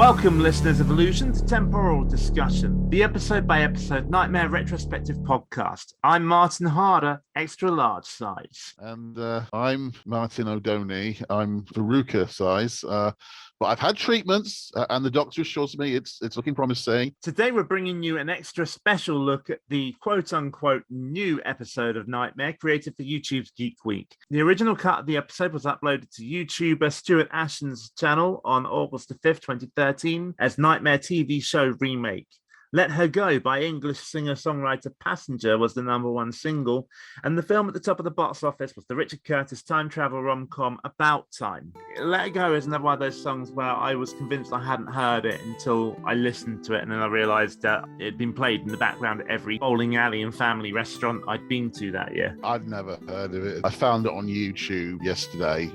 Welcome, listeners of Illusion, to Temporal Discussion, the episode-by-episode Nightmare retrospective podcast. I'm Martin Harder, extra large size. And I'm Martin O'Doney. I'm Veruca size. But I've had treatments, and the doctor assures me it's looking promising. Today we're bringing you an extra special look at the quote-unquote new episode of Nightmare created for YouTube's Geek Week. The original cut of the episode was uploaded to YouTuber Stuart Ashton's channel on August the 5th, 2013 as Nightmare TV show remake. Let Her Go by English singer-songwriter Passenger was the #1 single, and the film at the top of the box office was the Richard Curtis time travel rom-com About Time. Let Her Go is another one of those songs where I was convinced I hadn't heard it until I listened to it, and then I realised that it had been played in the background at every bowling alley and family restaurant I'd been to that year. I've never heard of it. I found it on YouTube yesterday,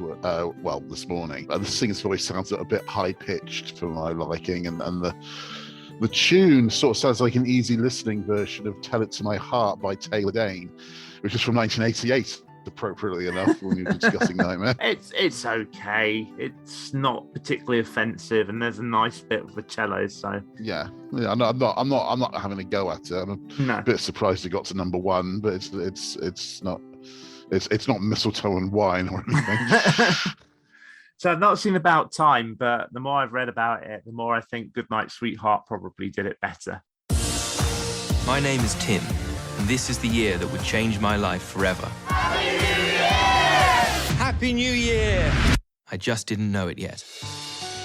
this morning. The singer's voice sounds a bit high-pitched for my liking, and the tune sort of sounds like an easy listening version of Tell It to My Heart by Taylor Dane, which is from 1988, appropriately enough, when you're discussing Nightmare. It's okay. It's not particularly offensive, and there's a nice bit with the cello, so... Yeah, I'm not having a go at it. I'm a bit surprised it got to #1, but it's not mistletoe and wine or anything. So I've not seen About Time, but the more I've read about it, the more I think Goodnight Sweetheart probably did it better. My name is Tim, and this is the year that would change my life forever. Happy New Year! Happy New Year! I just didn't know it yet.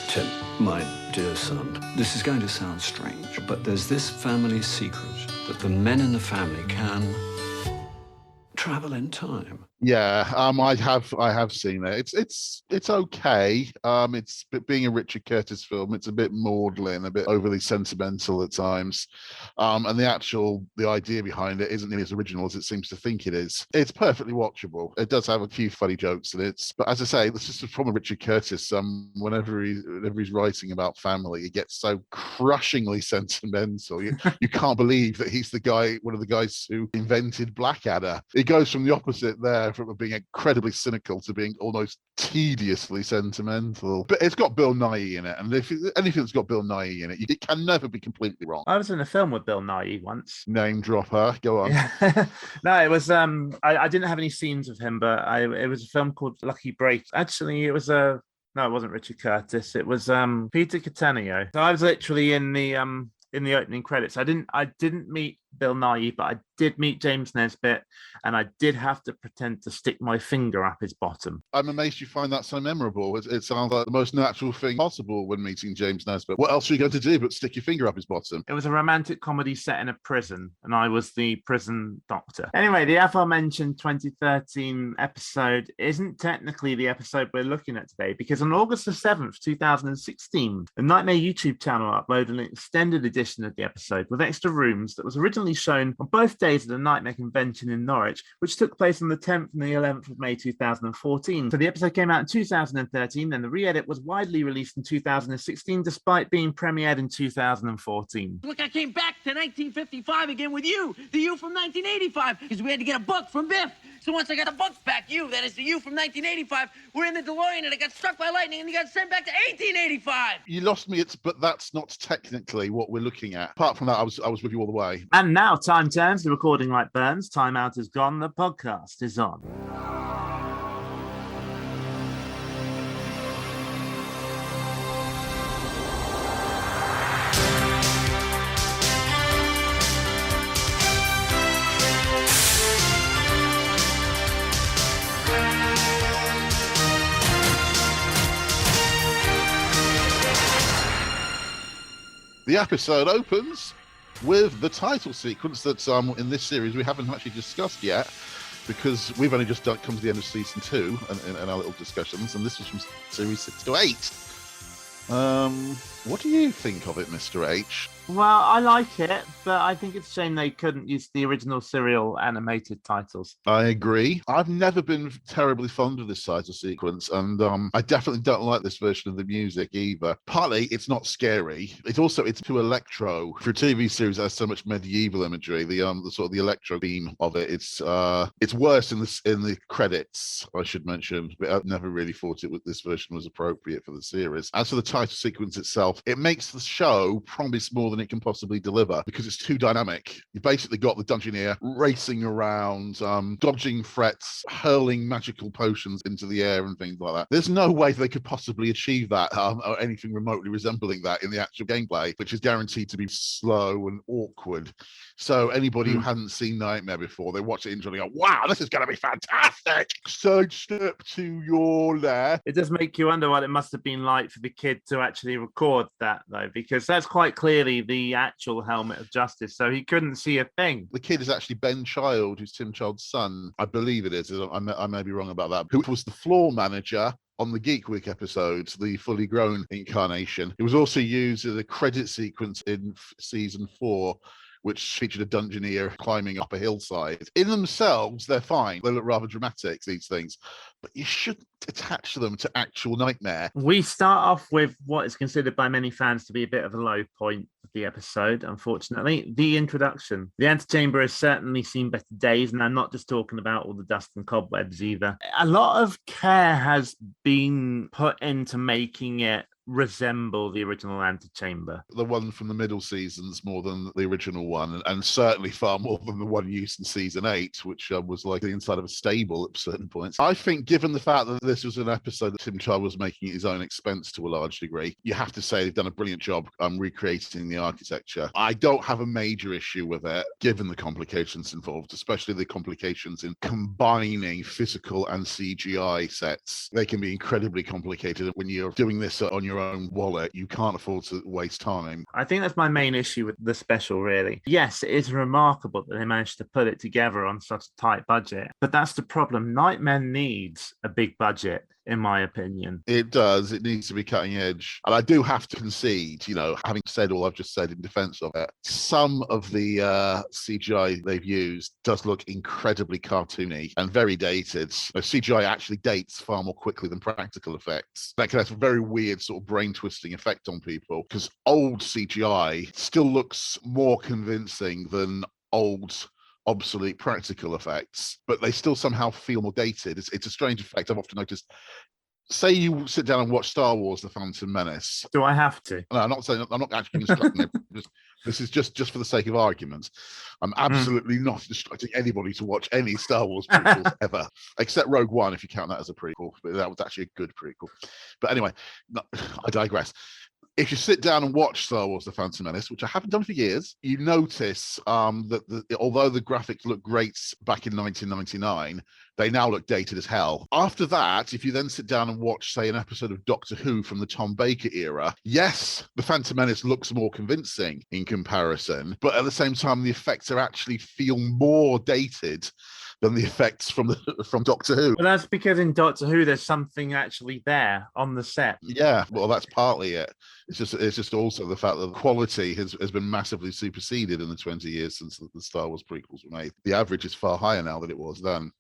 Tim, my dear son, this is going to sound strange, but there's this family secret that the men in the family can travel in time. Yeah, I have seen it. It's okay. It's being a Richard Curtis film. It's a bit maudlin, a bit overly sentimental at times. And the idea behind it isn't nearly as original as it seems to think it is. It's perfectly watchable. It does have a few funny jokes in it, but as I say, this is from a Richard Curtis. Whenever he's writing about family, he gets so crushingly sentimental. You can't believe that he's one of the guys who invented Blackadder. It goes from the opposite there, from being incredibly cynical to being almost tediously sentimental. But it's got Bill Nighy in it, and if anything that's got Bill Nighy in it, it can never be completely wrong. I was in a film with Bill Nighy once. Name dropper, go on. No, it was I didn't have any scenes of him, but it was a film called Lucky Break. Actually, it was no, it wasn't Richard Curtis. It was Peter Cattaneo. So I was literally in the opening credits. I didn't meet Bill Nighy, but I did meet James Nesbitt, and I did have to pretend to stick my finger up his bottom. I'm amazed you find that so memorable. It sounds like the most natural thing possible when meeting James Nesbitt. What else are you going to do but stick your finger up his bottom? It was a romantic comedy set in a prison, and I was the prison doctor. Anyway, the aforementioned 2013 episode isn't technically the episode we're looking at today, because on August the 7th, 2016, the Nightmare YouTube channel uploaded an extended edition of the episode with extra rooms that was originally shown on both days of the Nightmare convention in Norwich, which took place on the 10th and the 11th of May 2014. So the episode came out in 2013, and the re-edit was widely released in 2016, despite being premiered in 2014. Look, I came back to 1955 again with you, the you from 1985, because we had to get a book from Biff. So once I got the books back, that is the you from 1985, we're in the DeLorean and it got struck by lightning and you got sent back to 1885. You lost me, but that's not technically what we're looking at. Apart from that, I was with you all the way. And now time turns, the recording light burns, time out is gone, the podcast is on. The episode opens with the title sequence that in this series we haven't actually discussed yet, because we've only just come to the end of season 2 in our little discussions, and this was from series 6 to 8. What do you think of it, Mr. H? Well, I like it, but I think it's a shame they couldn't use the original serial animated titles. I agree. I've never been terribly fond of this title sequence, and I definitely don't like this version of the music either. Partly, it's not scary. It's too electro. For a TV series that has so much medieval imagery, the sort of the electro theme of it, it's worse in the credits, I should mention. But I've never really thought this version was appropriate for the series. As for the title sequence itself, it makes the show promise more than it can possibly deliver because it's too dynamic. You basically got the Dungeoneer racing around, dodging threats, hurling magical potions into the air and things like that. There's no way they could possibly achieve that or anything remotely resembling that in the actual gameplay, which is guaranteed to be slow and awkward. So anybody who hadn't seen Nightmare before, they watch it intro and go, wow, this is going to be fantastic. Sidestep to your lair. It does make you wonder what it must have been like for the kid to actually record that, though, because that's quite clearly the actual Helmet of Justice, so he couldn't see a thing. The kid is actually Ben Child, who's Tim Child's son. I believe it is. I may be wrong about that. Who was the floor manager on the Geek Week episodes, the fully grown incarnation. It was also used as a credit sequence in season 4, which featured a Dungeoneer climbing up a hillside. In themselves, they're fine. They look rather dramatic, these things. But you shouldn't attach them to actual Nightmare. We start off with what is considered by many fans to be a bit of a low point of the episode, unfortunately. The introduction. The antechamber has certainly seen better days, and I'm not just talking about all the dust and cobwebs either. A lot of care has been put into making it resemble the original antechamber. The one from the middle seasons more than the original one, and certainly far more than the one used in season 8, which was like the inside of a stable at certain points. I think given the fact that this was an episode that Tim Child was making at his own expense to a large degree, you have to say they've done a brilliant job recreating the architecture. I don't have a major issue with it, given the complications involved, especially the complications in combining physical and CGI sets. They can be incredibly complicated. When you're doing this on your own wallet, you can't afford to waste time. I think that's my main issue with the special, really. Yes, it is remarkable that they managed to put it together on such a tight budget, but that's the problem. Nightmare needs a big budget, in my opinion. It does. It needs to be cutting edge. And I do have to concede, having said all I've just said in defense of it, some of the CGI they've used does look incredibly cartoony and very dated. CGI actually dates far more quickly than practical effects. That can have a very weird sort of brain-twisting effect on people, because old CGI still looks more convincing than old obsolete practical effects, but they still somehow feel more dated. It's a strange effect I've often noticed. Say you sit down and watch Star Wars: The Phantom Menace. Do I have to? No, I'm not actually instructing it. This is just for the sake of argument. I'm absolutely not instructing anybody to watch any Star Wars prequels ever, except Rogue One, if you count that as a prequel. But that was actually a good prequel. But anyway, I digress. If you sit down and watch Star Wars: The Phantom Menace, which I haven't done for years, you notice that although the graphics looked great back in 1999, they now look dated as hell. After that, if you then sit down and watch, say, an episode of Doctor Who from the Tom Baker era, yes, The Phantom Menace looks more convincing in comparison, but at the same time, the effects actually feel more dated than the effects from Doctor Who. Well, that's because in Doctor Who, there's something actually there on the set. Yeah, well, that's partly it. It's just also the fact that the quality has been massively superseded in the 20 years since the Star Wars prequels were made. The average is far higher now than it was then.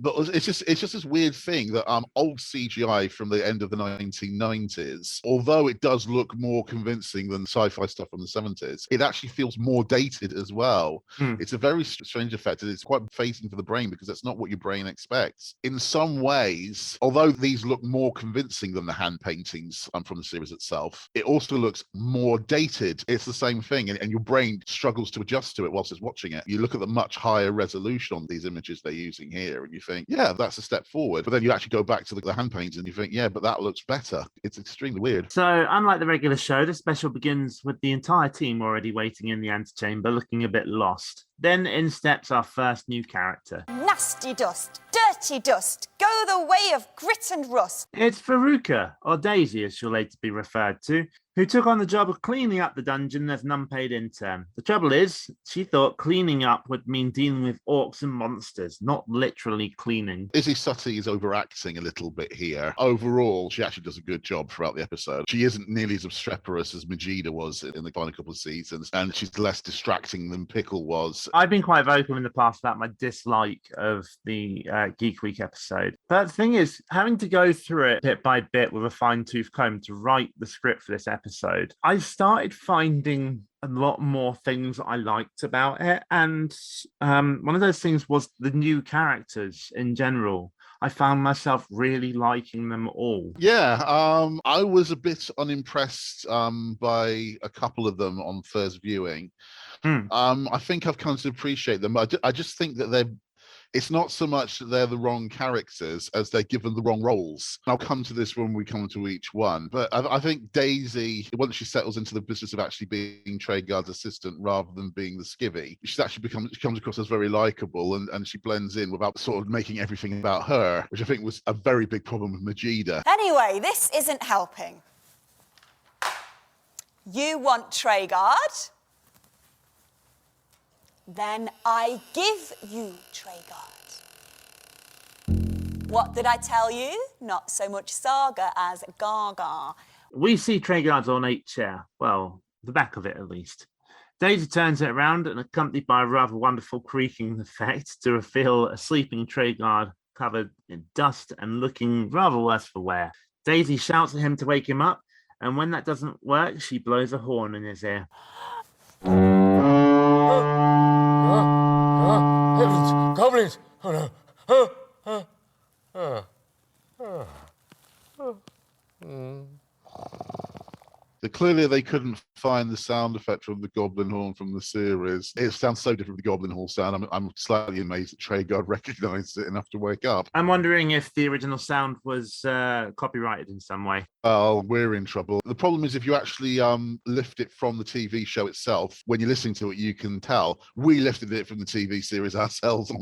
But it's just this weird thing that old CGI from the end of the 1990s, although it does look more convincing than sci-fi stuff from the 70s, it actually feels more dated as well. It's a very strange effect, and it's quite phasing for the brain because that's not what your brain expects. In some ways, although these look more convincing than the hand paintings from the series itself, it also looks more dated. It's the same thing, and your brain struggles to adjust to it whilst it's watching it. You look at the much higher resolution on these images they're using here, and you think, yeah, that's a step forward. But then you actually go back to the hand paintings and you think, yeah, but that looks better. It's extremely weird. So, unlike the regular show, the special begins with the entire team already waiting in the antechamber, looking a bit lost. Then in steps our first new character. Nasty dust, dirty dirty dust, go the way of grit and rust. It's Veruca, or Daisy as she'll later be referred to, who took on the job of cleaning up the dungeon as an unpaid intern. The trouble is, she thought cleaning up would mean dealing with orcs and monsters, not literally cleaning. Isy Suttie is overacting a little bit here. Overall, she actually does a good job throughout the episode. She isn't nearly as obstreperous as Majida was in the final couple of seasons, and she's less distracting than Pickle was. I've been quite vocal in the past about my dislike of the Geek Week episode. But the thing is, having to go through it bit by bit with a fine-tooth comb to write the script for this episode, I started finding a lot more things I liked about it. And one of those things was the new characters in general. I found myself really liking them all. Yeah, I was a bit unimpressed by a couple of them on first viewing. I think I've come to appreciate them. I just think that it's not so much that they're the wrong characters as they're given the wrong roles. I'll come to this when we come to each one. But I think Daisy, once she settles into the business of actually being Treguard's assistant rather than being the skivvy, she comes across as very likable, and she blends in without sort of making everything about her, which I think was a very big problem with Majida. Anyway, this isn't helping. You want Treguard? Then I give you Treguard. What did I tell you? Not so much Saga as Gaga. We see Treguard's ornate chair. Well, the back of it at least. Daisy turns it around and accompanied by a rather wonderful creaking effect to reveal a sleeping Treguard covered in dust and looking rather worse for wear. Daisy shouts at him to wake him up, and when that doesn't work, she blows a horn in his ear. Heavens! Goblins! Oh no! Clearly, they couldn't find the sound effect from the Goblin Horn from the series. It sounds so different from the Goblin Horn sound. I'm slightly amazed that Treguard recognised it enough to wake up. I'm wondering if the original sound was copyrighted in some way. Well, we're in trouble. The problem is if you actually lift it from the TV show itself, when you're listening to it, you can tell. We lifted it from the TV series ourselves,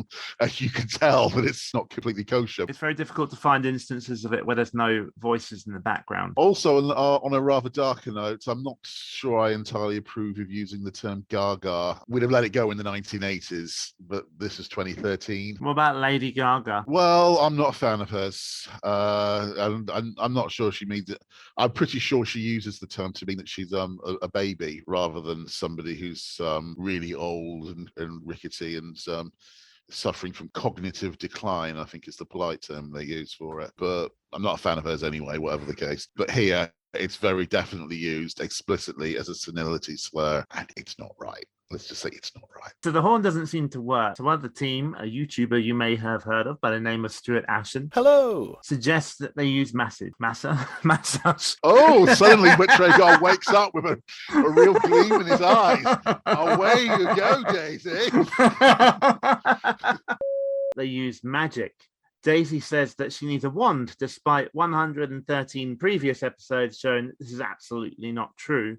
as you can tell, but it's not completely kosher. It's very difficult to find instances of it where there's no voices in the background. Also, on a rather darker note, I'm not sure I entirely approve of using the term Gaga. We'd have let it go in the 1980s, but this is 2013. What about Lady Gaga? Well, I'm not a fan of hers. I'm not sure she means it. I'm pretty sure she uses the term to mean that she's a baby rather than somebody who's really old and rickety and suffering from cognitive decline, I think is the polite term they use for it. But I'm not a fan of hers anyway, whatever the case. But here, it's very definitely used explicitly as a senility slur, and it's not right. Let's just say it's not right. So the horn doesn't seem to work. So one of the team, a YouTuber you may have heard of by the name of Stuart Hello! suggests that they use massage. Oh, suddenly Treguard wakes up with a real gleam in his eyes. Away you go, Daisy. They use magic. Daisy says that she needs a wand, despite 113 previous episodes showing that this is absolutely not true,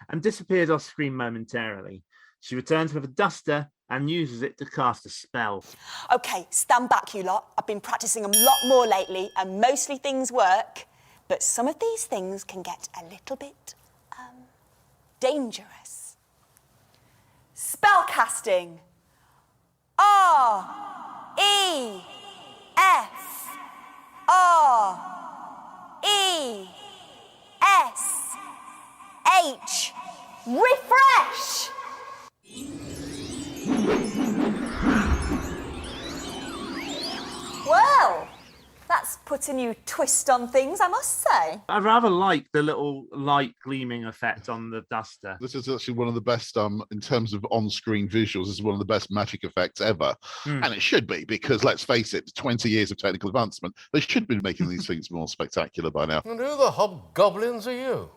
and disappears off screen momentarily. She returns with a duster and uses it to cast a spell. Okay, stand back, you lot. I've been practicing a lot more lately, and mostly things work, but some of these things can get a little bit, dangerous. Spell casting. R-E-F-R-E-S-H. Refresh! Well, that's put a new twist on things, I must say. I rather like the little light gleaming effect on the duster. This is actually one of the best, in terms of on-screen visuals, this is one of the best magic effects ever. And it should be, because let's face it, 20 years of technical advancement, they should be making these things more spectacular by now. And who the hobgoblins are you?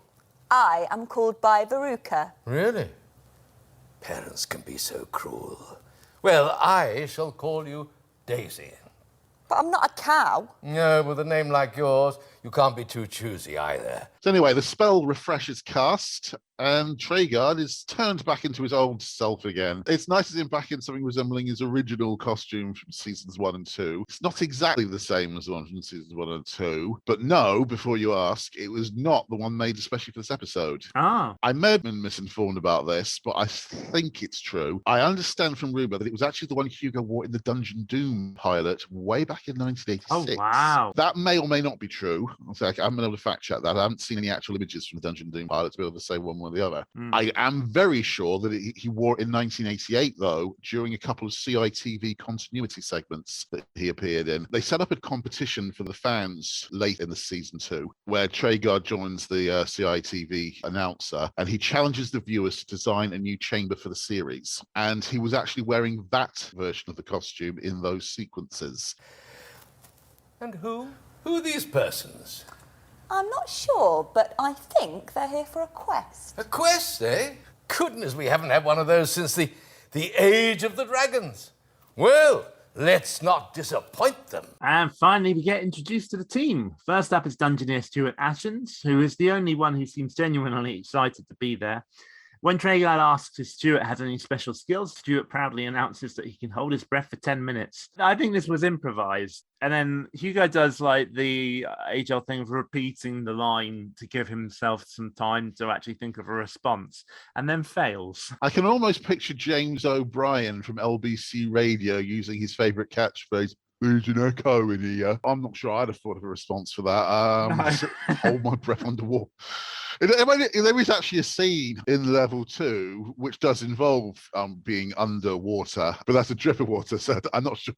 I am called by Veruca. Really? Parents can be so cruel. Well, I shall call you Daisy. But I'm not a cow. No, with a name like yours, you can't be too choosy either. So anyway, the spell refreshes cast, and Treguard is turned back into his old self again. It's nice to see him back in something resembling his original costume from seasons 1 and 2. It's not exactly the same as the one from seasons 1 and 2, but no, before you ask, it was not the one made especially for this episode. I may have been misinformed about this, but I think it's true. I understand from rumor that it was actually the one Hugo wore in the Dungeon Doom pilot way back in 1986. Oh, wow. That may or may not be true. I haven't been able to fact check that. I haven't seen any actual images from the Dungeon Doom pilot to be able to say one way or the other. I am very sure that he wore it in 1988, though, during a couple of CITV continuity segments that he appeared in. They set up a competition for the fans late in the season 2, where Treguard joins the CITV announcer, and he challenges the viewers to design a new chamber for the series. And he was actually wearing that version of the costume in those sequences. And who are these persons? I'm not sure, but I think they're here for a quest. A quest, eh? Goodness, we haven't had one of those since the age of the dragons. Well, let's not disappoint them. And finally, we get introduced to the team. First up is Dungeoneer Stuart Ashens, who is the only one who seems genuinely excited to be there. When Treguard asks if Stuart has any special skills, Stuart proudly announces that he can hold his breath for 10 minutes. I think this was improvised. And then Hugo does like the age-old thing of repeating the line to give himself some time to actually think of a response, and then fails. I can almost picture James O'Brien from LBC Radio using his favourite catchphrase, "There's an echo in here." I'm not sure I'd have thought of a response for that. Hold my breath underwater. There is actually a scene in level 2 which does involve being underwater, but that's a drip of water, so I'm not sure.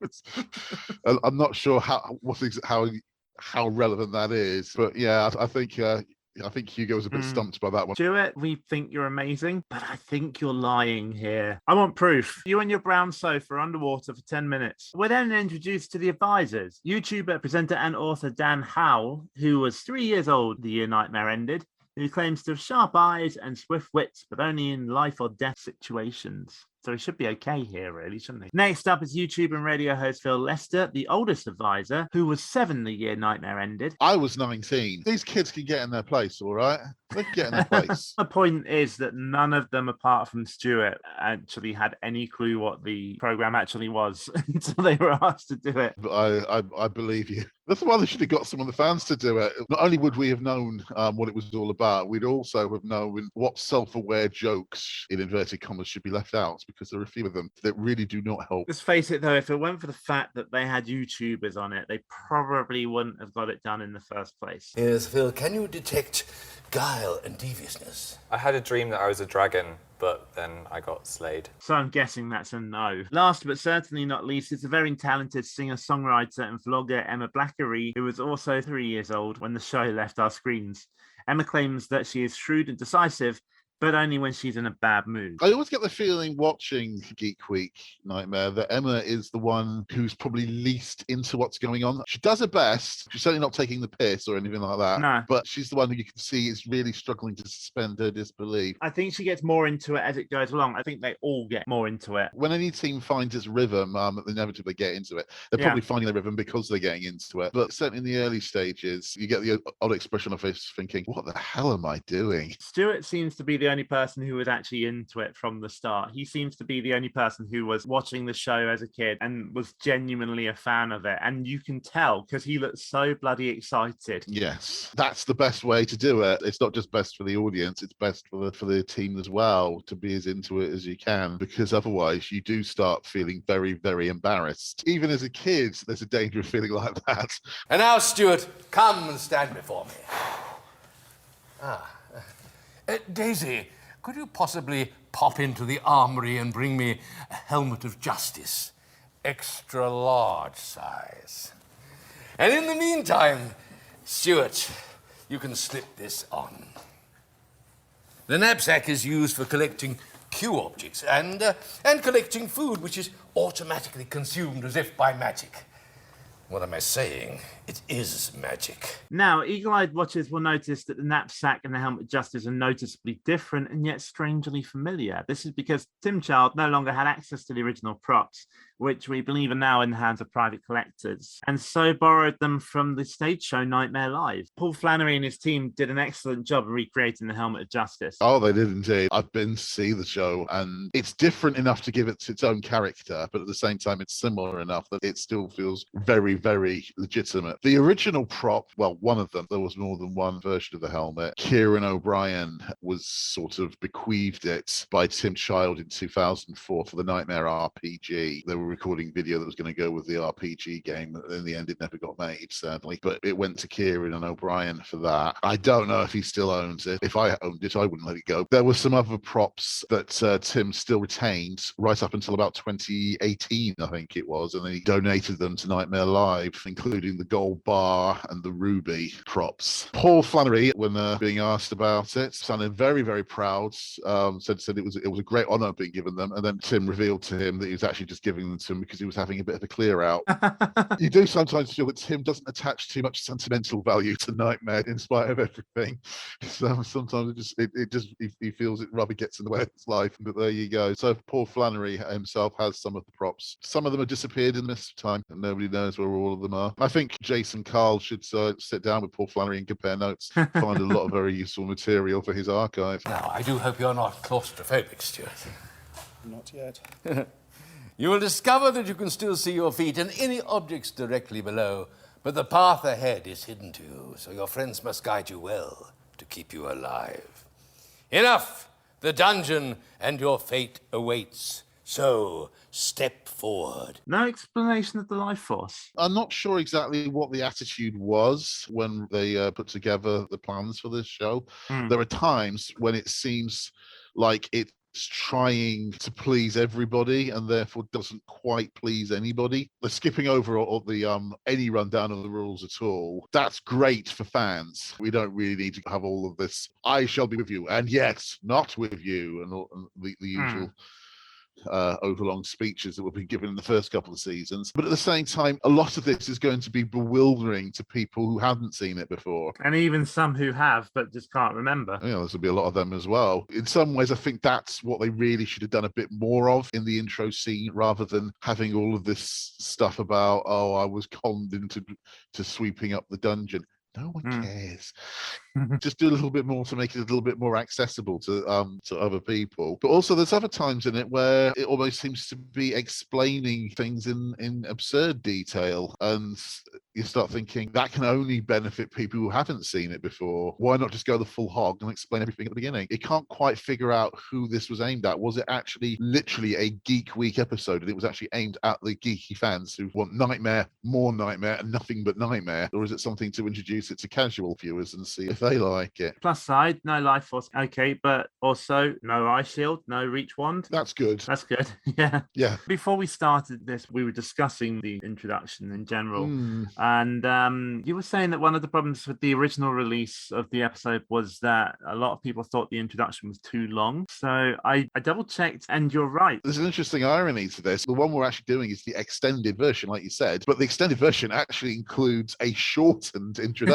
I'm not sure how relevant that is. But yeah, I think Hugo was a bit stumped by that one. Stuart, we think you're amazing, but I think you're lying here. I want proof. You and your brown sofa are underwater for 10 minutes. We're then introduced to the advisors. YouTuber, presenter, and author Dan Howell, who was 3 years old the year Nightmare ended, who claims to have sharp eyes and swift wits, but only in life or death situations. So he should be okay here, really, shouldn't he? Next up is YouTuber and radio host Phil Lester, the oldest advisor, who was 7 the year Nightmare ended. I was 19. These kids can get in their place, all right? They can get in their place. The point is that none of them, apart from Stuart, actually had any clue what the program actually was until they were asked to do it. I believe you. That's why they should have got some of the fans to do it. Not only would we have known what it was all about, we'd also have known what self-aware jokes, in inverted commas, should be left out, because there are a few of them that really do not help. Let's face it, though, if it weren't for the fact that they had YouTubers on it, they probably wouldn't have got it done in the first place. Yes, Phil, can you detect guile and deviousness? I had a dream that I was a dragon, but then I got slayed. So I'm guessing that's a no. Last but certainly not least is the very talented singer-songwriter and vlogger Emma Blackery, who was also 3 years old when the show left our screens. Emma claims that she is shrewd and decisive, but only when she's in a bad mood. I always get the feeling watching Geek Week Nightmare that Emma is the one who's probably least into what's going on. She does her best. She's certainly not taking the piss or anything like that. No. But she's the one who you can see is really struggling to suspend her disbelief. I think she gets more into it as it goes along. I think they all get more into it. When any team finds its rhythm, inevitably get into it. They're probably finding their rhythm because they're getting into it. But certainly in the early stages, you get the odd expression of face thinking, what the hell am I doing? Stuart seems to be the only person who was actually into it from the start. He seems to be the only person who was watching the show as a kid and was genuinely a fan of it. And you can tell because he looks so bloody excited. Yes, that's the best way to do it. It's not just best for the audience, it's best for the team as well, to be as into it as you can, because otherwise you do start feeling very, very embarrassed. Even as a kid, there's a danger of feeling like that. And now, Stuart, come and stand before me. Daisy, could you possibly pop into the armory and bring me a helmet of justice, extra large size? And in the meantime, Stuart, you can slip this on. The knapsack is used for collecting Q objects and collecting food, which is automatically consumed as if by magic. What am I saying? It is magic. Now, eagle-eyed watchers will notice that the knapsack and the helmet of justice are noticeably different and yet strangely familiar. This is because Tim Child no longer had access to the original props, which we believe are now in the hands of private collectors, and so borrowed them from the stage show Nightmare Live. Paul Flannery and his team did an excellent job of recreating the Helmet of Justice. Oh, they did indeed. I've been to see the show, and it's different enough to give it its own character, but at the same time, it's similar enough that it still feels very, very legitimate. The original prop, well, one of them, there was more than one version of the helmet. Kieran O'Brien was sort of bequeathed it by Tim Child in 2004 for the Nightmare RPG. They were recording video that was going to go with the RPG game. In the end, it never got made, sadly, but it went to Kieran and O'Brien for that. I don't know if he still owns it. If I owned it, I wouldn't let it go. There were some other props that Tim still retained right up until about 2018, I think it was, and then he donated them to Nightmare Live, including the gold bar and the ruby props. Paul Flannery, when being asked about it, sounded very, very proud. Said it was a great honor being given them, and then Tim revealed to him that he was actually just giving them to him because he was having a bit of a clear out. You do sometimes feel that Tim doesn't attach too much sentimental value to Nightmare in spite of everything. So sometimes he feels it rather gets in the way of his life. But there you go. So Paul Flannery himself has some of the props. Some of them have disappeared in this time, and nobody knows where all of them are. I think Jason Carl should sit down with Paul Flannery and compare notes. Find a lot of very useful material for his archive. Now, I do hope you're not claustrophobic, Stuart. Not yet. You will discover that you can still see your feet and any objects directly below, but the path ahead is hidden to you, so your friends must guide you well to keep you alive. Enough! The dungeon and your fate awaits. So, step forward. No explanation of the life force. I'm not sure exactly what the attitude was when they put together the plans for this show. There are times when it seems like it's trying to please everybody and therefore doesn't quite please anybody. They're skipping over all the any rundown of the rules at all. That's great for fans. We don't really need to have all of this I shall be with you and yes, not with you and the usual overlong speeches that were being given in the first couple of seasons. But at the same time, a lot of this is going to be bewildering to people who haven't seen it before. And even some who have, but just can't remember. Yeah, there's going to be a lot of them as well. In some ways, I think that's what they really should have done a bit more of in the intro scene, rather than having all of this stuff about, oh, I was conned into sweeping up the dungeon. No one cares. Just do a little bit more to make it a little bit more accessible to other people. But also there's other times in it where it almost seems to be explaining things in absurd detail. And you start thinking that can only benefit people who haven't seen it before. Why not just go the full hog and explain everything at the beginning? It can't quite figure out who this was aimed at. Was it actually literally a Geek Week episode and it was actually aimed at the geeky fans who want Nightmare, more Nightmare, and nothing but Nightmare? Or is it something to introduce it to casual viewers and see if they like it? Plus side, no life force. Okay, but also no eye shield, no reach wand. That's good. That's good. Yeah. Yeah. Before we started this, we were discussing the introduction in general. And you were saying that one of the problems with the original release of the episode was that a lot of people thought the introduction was too long. So I double checked, and you're right. There's an interesting irony to this. The one we're actually doing is the extended version, like you said, but the extended version actually includes a shortened introduction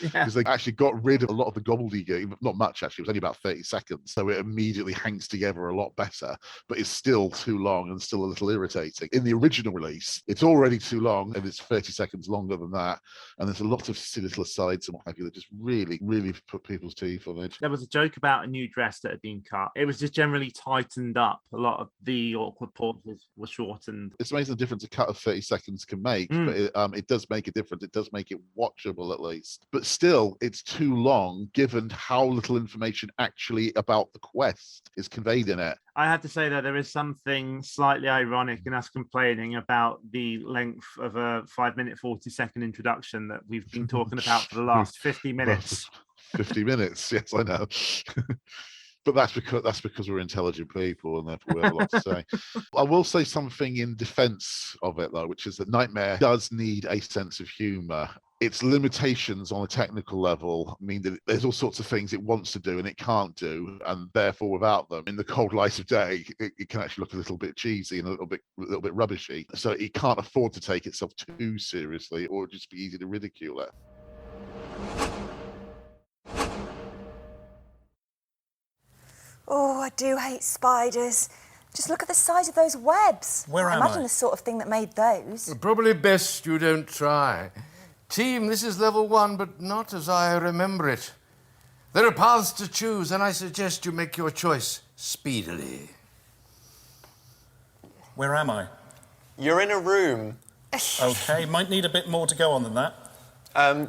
because they actually got rid of a lot of the gobbledygook. Not much, actually. It was only about 30 seconds. So it immediately hangs together a lot better, but it's still too long and still a little irritating. In the original release, it's already too long and it's 30 seconds longer than that. And there's a lot of silly little asides and what have you that just really, really put people's teeth on it. There was a joke about a new dress that had been cut. It was just generally tightened up. A lot of the awkward pauses were shortened. It's amazing the difference a cut of 30 seconds can make, but it does make a difference. It does make it watchable at least. But still, it's too long given how little information actually about the quest is conveyed in it. I have to say that there is something slightly ironic in us complaining about the length of a 5-minute, 40-second introduction that we've been talking about for the last 50 minutes. 50 minutes, yes, I know. But that's because we're intelligent people and therefore we have a lot to say. I will say something in defense of it, though, which is that Nightmare does need a sense of humor. Its limitations on a technical level mean that there's all sorts of things it wants to do and it can't do, and therefore without them, in the cold light of day, it can actually look a little bit cheesy and a little bit rubbishy. So it can't afford to take itself too seriously, or it'd just be easy to ridicule it. Oh, I do hate spiders. Just look at the size of those webs. Where I am imagine I? the sort of thing that made those. Probably best you don't try. Team, this is level 1, but not as I remember it. There are paths to choose, and I suggest you make your choice speedily. Where am I? You're in a room. Okay, might need a bit more to go on than that.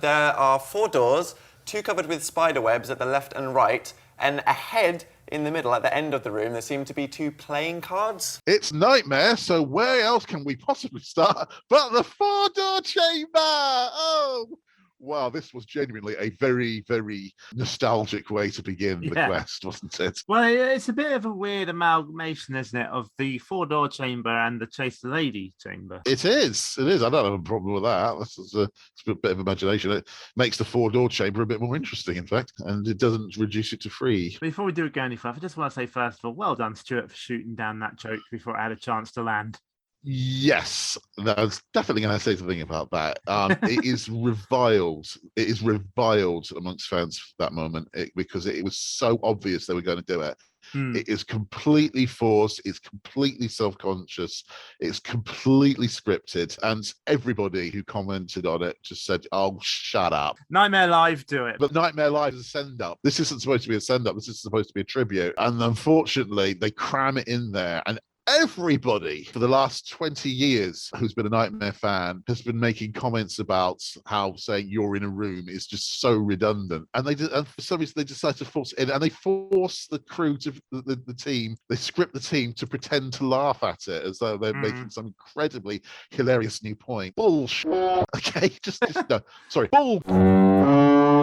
There are 4 doors, 2 covered with spider webs at the left and right, and a head in the middle at the end of the room. There seem to be 2 playing cards. It's Nightmare, so where else can we possibly start but the 4-door chamber? Oh, wow, this was genuinely a very, very nostalgic way to begin the quest, wasn't it? Well, it's a bit of a weird amalgamation, isn't it, of the 4-door chamber and the Chase the Lady chamber. It is. I don't have a problem with that. It's a bit of imagination. It makes the 4-door chamber a bit more interesting, in fact, and it doesn't reduce it to 3. Before we do go any further, I just want to say, first of all, well done, Stuart, for shooting down that joke before it had a chance to land. Yes, I was definitely going to say something about that. It is reviled. It is reviled amongst fans for that moment because it was so obvious they were going to do it. It is completely forced. It's completely self-conscious. It's completely scripted. And everybody who commented on it just said, oh, shut up. Nightmare Live do it. But Nightmare Live is a send-up. This isn't supposed to be a send-up. This is supposed to be a tribute. And unfortunately, they cram it in there. And everybody for the last 20 years who's been a Nightmare fan has been making comments about how saying you're in a room is just so redundant, and for some reason they decide to force it in, and they force the crew to the team, they script the team to pretend to laugh at it as though they're making some incredibly hilarious new point. Bullshit. Okay, just no, sorry, bull.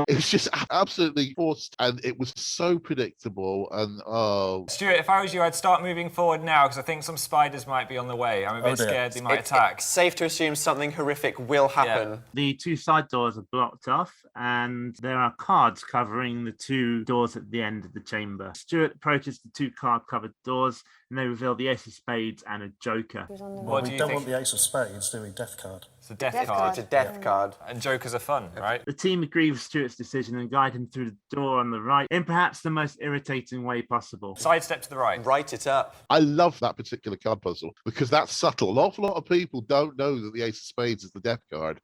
It was just absolutely forced, and it was so predictable. And Stuart, if I was you, I'd start moving forward now because I think some spiders might be on the way. I'm a bit scared they might attack. It's safe to assume something horrific will happen. Yeah. The 2 side doors are blocked off, and there are cards covering the 2 doors at the end of the chamber. Stuart approaches the 2 card-covered doors, and they reveal the Ace of Spades and a Joker. What do We you don't think? want the Ace of Spades, do we? Death card. It's a death card. It's a death card. And jokers are fun, right? The team agree with Stuart's decision and guide him through the door on the right in perhaps the most irritating way possible. Sidestep to the right. Write it up. I love that particular card puzzle because that's subtle. An awful lot of people don't know that the Ace of Spades is the death card.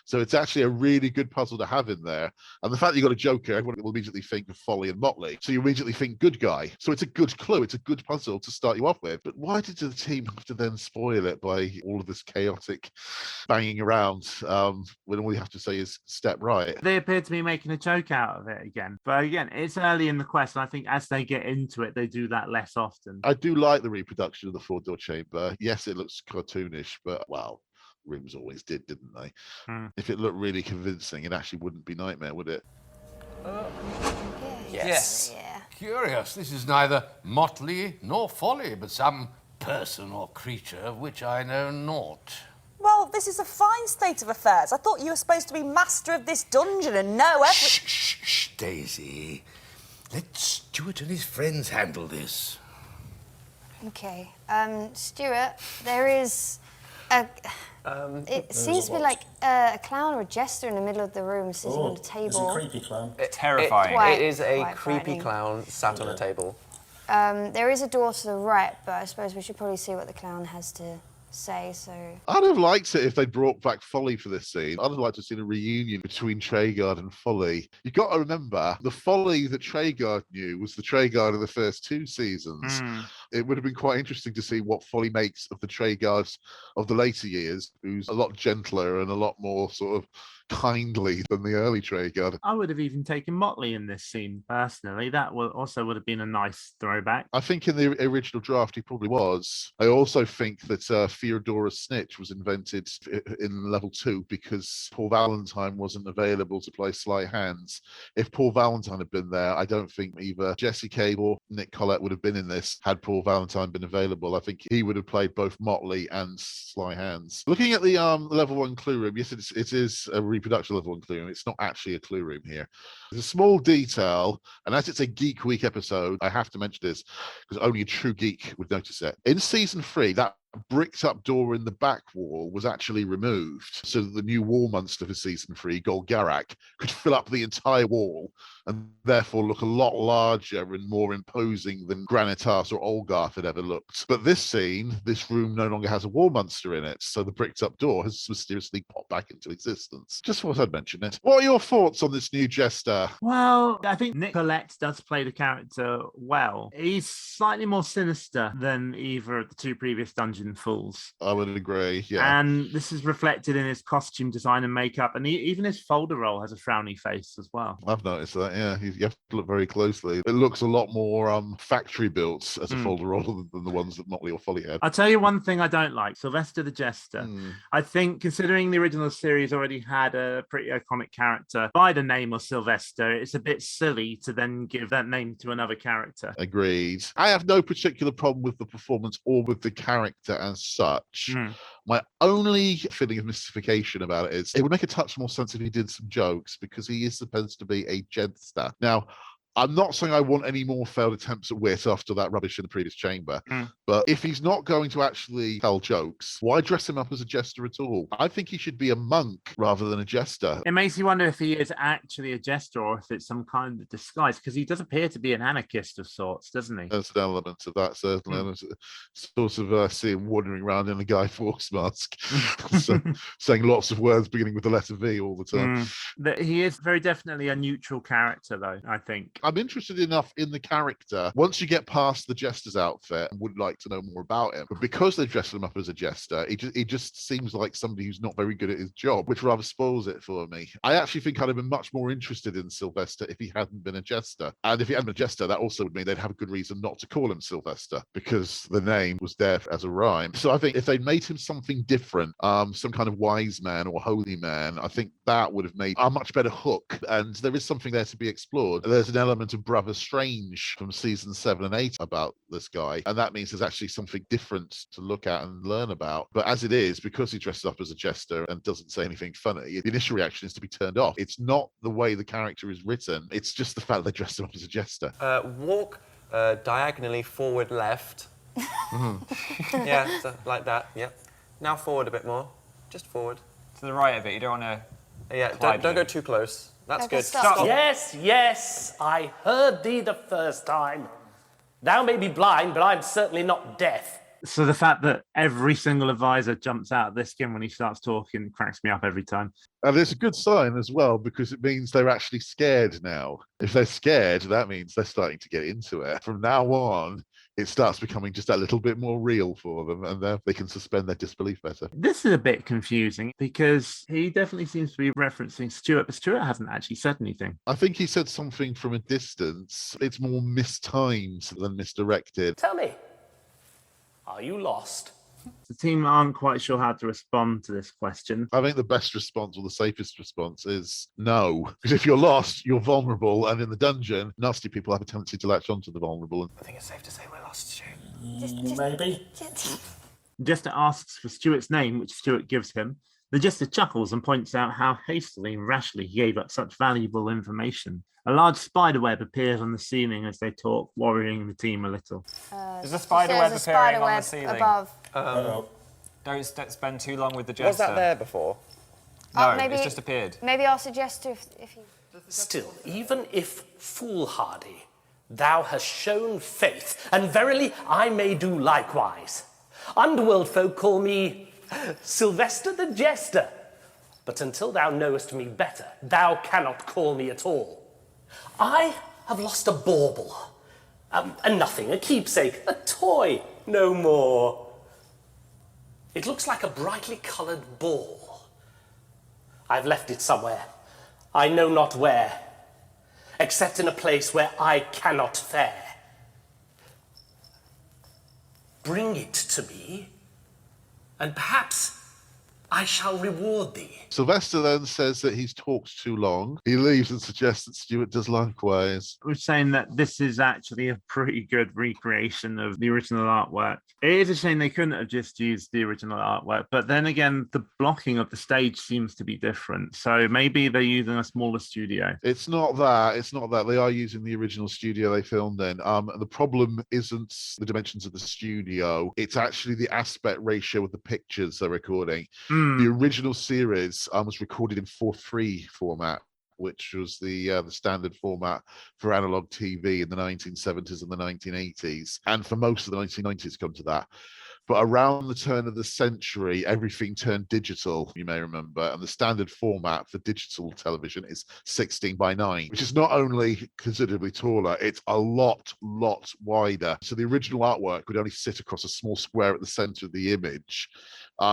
So it's actually a really good puzzle to have in there. And the fact that you've got a Joker, everyone will immediately think of Folly and Motley. So you immediately think good guy. So it's a good clue. It's a good puzzle to start you off with. But why did the team have to then spoil it by all of this chaotic banging around when all you have to say is step right? They appear to be making a joke out of it again. But again, it's early in the quest, and I think as they get into it, they do that less often. I do like the reproduction of the 4-door chamber. Yes, it looks cartoonish, but well, rooms always didn't they? If it looked really convincing, it actually wouldn't be Nightmare, would it? Yes. Yeah. Curious, this is neither motley nor folly, but some person or creature of which I know naught. Well, this is a fine state of affairs. I thought you were supposed to be master of this dungeon and know every... Shh, Daisy. Let Stuart and his friends handle this. Okay. Stuart, there is a... it seems to be like a clown or a jester in the middle of the room sitting on a table. It's a creepy clown. Terrifying. It is a Quite creepy frightening. clown sat on a table. There is a door to the right, but I suppose we should probably see what the clown has to say, so... I'd have liked it if they'd brought back Folly for this scene. I'd have liked to have seen a reunion between Treguard and Folly. You've got to remember, the Folly that Treguard knew was the Treguard of the first 2 seasons. It would have been quite interesting to see what Folly makes of the Treguards of the later years, who's a lot gentler and a lot more sort of kindly than the early Treguard. I would have even taken Motley in this scene, personally. That would have been a nice throwback. I think in the original draft he probably was. I also think that Theodora's Snitch was invented in level 2 because Paul Valentine wasn't available to play Sleight Hands. If Paul Valentine had been there, I don't think either Jesse Cable or Nick Collette would have been in this had Paul Valentine been available. I think he would have played both Motley and Sleight Hands. Looking at the level 1 clue room, yes, it is a reproduction level 1 clue room. It's not actually a clue room here. There's a small detail, and as it's a Geek Week episode, I have to mention this because only a true geek would notice it. In season 3, that bricked up door in the back wall was actually removed so that the new wall monster for season 3, Golgarak, could fill up the entire wall and therefore look a lot larger and more imposing than Granitas or Olgarth had ever looked. But this scene, this room no longer has a wall monster in it, so the bricked up door has mysteriously popped back into existence. Just thought I'd mention it. What are your thoughts on this new jester? Well, I think Nick Collette does play the character well. He's slightly more sinister than either of the two previous Dungeon Fools. I would agree, yeah. And this is reflected in his costume design and makeup, and even his folder roll has a frowny face as well. I've noticed that, yeah. You have to look very closely. It looks a lot more factory built as a folder roll than the ones that Motley or Folly had. I'll tell you one thing I don't like, Sylvester the Jester. I think, considering the original series already had a pretty iconic character by the name of Sylvester, it's a bit silly to then give that name to another character. Agreed. I have no particular problem with the performance or with the character as such. My only feeling of mystification about it is it would make a touch more sense if he did some jokes, because he is supposed to be a jester. Now, I'm not saying I want any more failed attempts at wit after that rubbish in the previous chamber, but if he's not going to actually tell jokes, why dress him up as a jester at all? I think he should be a monk rather than a jester. It makes you wonder if he is actually a jester or if it's some kind of disguise, because he does appear to be an anarchist of sorts, doesn't he? There's an element of that, certainly. And sort of see him wandering around in a Guy Fawkes mask, saying lots of words beginning with the letter V all the time. He is very definitely a neutral character, though, I think. I'm interested enough in the character. Once you get past the jester's outfit, I would like to know more about him. But because they dressed him up as a jester, he just seems like somebody who's not very good at his job, which rather spoils it for me. I actually think I'd have been much more interested in Sylvester if he hadn't been a jester. And if he hadn't been a jester, that also would mean they'd have a good reason not to call him Sylvester, because the name was there as a rhyme. So I think if they'd made him something different, some kind of wise man or holy man, I think that would have made a much better hook. And there is something there to be explored. There's an element of Brother Strange from season 7 and 8 about this guy, and that means there's actually something different to look at and learn about. But as it is, because he dresses up as a jester and doesn't say anything funny, the initial reaction is to be turned off. It's not the way the character is written, it's just the fact that they dressed him up as a jester. Walk diagonally forward left. Yeah, so like that, yeah. Now forward a bit more, just forward. To the right a bit, you don't want to... Yeah, don't go too close. That's Okay, good. stop. Yes, I heard thee the first time. Thou may be blind, but I'm certainly not deaf. So the fact that every single advisor jumps out of their skin when he starts talking cracks me up every time. And it's a good sign as well, because it means they're actually scared now. If they're scared, that means they're starting to get into it. From now on, it starts becoming just a little bit more real for them, and they can suspend their disbelief better. This is a bit confusing because he definitely seems to be referencing Stuart, but Stuart hasn't actually said anything. I think he said something from a distance. It's more mistimed than misdirected. Tell me, are you lost? The team aren't quite sure how to respond to this question. I think the best response, or the safest response, is no. Because if you're lost, you're vulnerable, and in the dungeon, nasty people have a tendency to latch onto the vulnerable. I think it's safe to say we're lost, Stu. Maybe. Jester asks for Stuart's name, which Stuart gives him. The Jester chuckles and points out how hastily and rashly he gave up such valuable information. A large spider web appears on the ceiling as they talk, worrying the team a little. There's a spider web appearing on the ceiling. Above. Don't spend too long with the jester. Was that there before? No, maybe, it's just appeared. Maybe I'll suggest if you... Still, even if foolhardy, thou hast shown faith, and verily I may do likewise. Underworld folk call me Sylvester the Jester, but until thou knowest me better, thou cannot call me at all. I have lost a bauble, a nothing, a keepsake, a toy, no more. It looks like a brightly coloured ball. I've left it somewhere, I know not where, except in a place where I cannot fare. Bring it to me, and perhaps I shall reward thee. Sylvester then says that he's talked too long. He leaves and suggests that Stuart does likewise. We're saying that this is actually a pretty good recreation of the original artwork. It is a shame they couldn't have just used the original artwork, but then again, the blocking of the stage seems to be different. So maybe they're using a smaller studio. It's not that. It's not that. They are using the original studio they filmed in. The problem isn't the dimensions of the studio. It's actually the aspect ratio of the pictures they're recording. The original series was recorded in 4:3 format, which was the standard format for analog TV in the 1970s and the 1980s. And for most of the 1990s come to that. But around the turn of the century, everything turned digital, you may remember, and the standard format for digital television is 16:9, which is not only considerably taller, it's a lot wider. So the original artwork would only sit across a small square at the center of the image.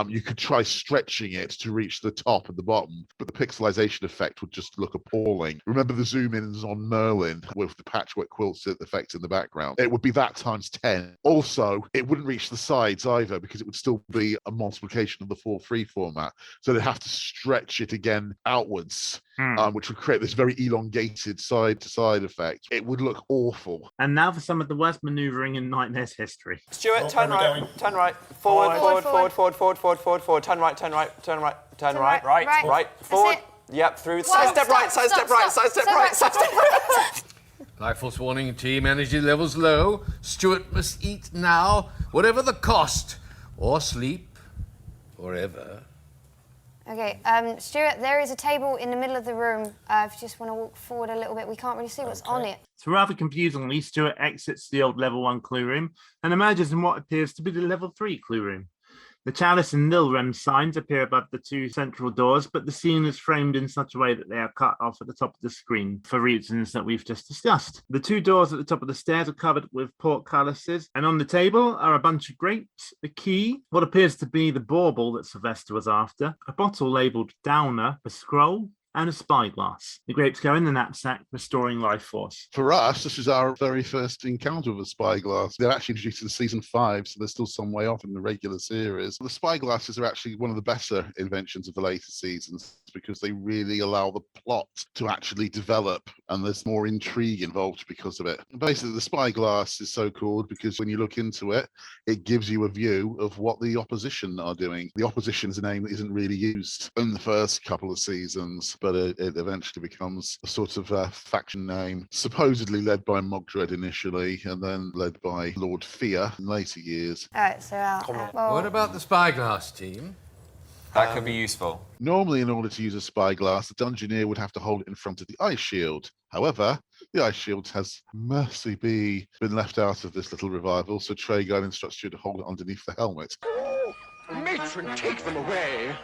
You could try stretching it to reach the top and the bottom, but the pixelization effect would just look appalling. Remember the zoom-ins on Merlin with the patchwork quilts effect in the background? It would be that times 10. Also, it wouldn't reach the sides either because it would still be a multiplication of the 4:3 format. So they'd have to stretch it again outwards, which would create this very elongated side-to-side effect. It would look awful. And now for some of the worst maneuvering in Nightmare's history. Stuart, turn right, forward, turn right, forward. Yep, through. Sidestep right. Life Force warning, team energy levels low. Stuart must eat now, whatever the cost, or sleep forever. Okay, Stuart, there is a table in the middle of the room. If you just want to walk forward a little bit, we can't really see what's on it. So rather confusingly, Stuart exits the old level 1 clue room and emerges in what appears to be the level 3 clue room. The Chalice and Nilrem signs appear above the two central doors, but the scene is framed in such a way that they are cut off at the top of the screen for reasons that we've just discussed. The two doors at the top of the stairs are covered with portcullises, and on the table are a bunch of grapes, a key, what appears to be the bauble that Sylvester was after, a bottle labelled Downer, a scroll, and a spyglass. The grapes go in the knapsack, restoring life force. For us, this is our very first encounter with a spyglass. They're actually introduced in season 5, so they're still some way off in the regular series. The spyglasses are actually one of the better inventions of the later seasons because they really allow the plot to actually develop, and there's more intrigue involved because of it. Basically, the spyglass is so called because when you look into it, it gives you a view of what the opposition are doing. The opposition is a name that isn't really used in the first couple of seasons, but it eventually becomes a sort of faction name, supposedly led by Mogdred initially, and then led by Lord Fear in later years. All right, so What about the spyglass team? That could be useful. Normally, in order to use a spyglass, the Dungeoneer would have to hold it in front of the ice shield. However, the ice shield has mercifully been left out of this little revival, so Traegon instructs you to hold it underneath the helmet. Matron, take them away!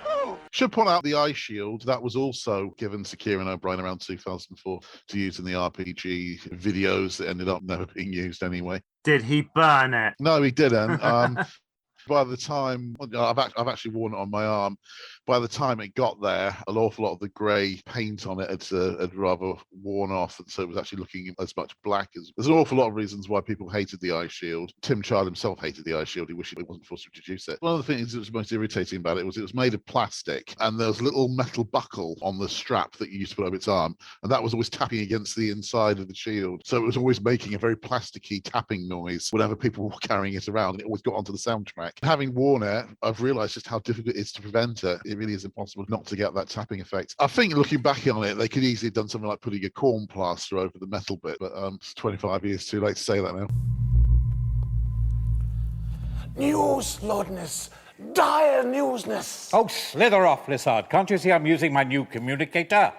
Should point out the eye shield that was also given to Kieran O'Brien around 2004 to use in the RPG videos that ended up never being used anyway. Did he burn it? No, he didn't. By the time I've actually worn it on my arm, by the time it got there, an awful lot of the grey paint on it had rather worn off, and so it was actually looking as much black as. There's an awful lot of reasons why people hated the eye shield. Tim Child himself hated the eye shield. He wished he wasn't forced to introduce it. One of the things that was most irritating about it was made of plastic, and there was a little metal buckle on the strap that you used to put over its arm, and that was always tapping against the inside of the shield. So it was always making a very plasticky tapping noise whenever people were carrying it around, and it always got onto the soundtrack. Having worn it, I've realised just how difficult it is to prevent it. It really is impossible not to get that tapping effect. I think looking back on it, they could easily have done something like putting a corn plaster over the metal bit, but it's 25 years too late to say that now. News, Lordness! Dire newsness! Oh, slither off, Lizard. Can't you see I'm using my new communicator?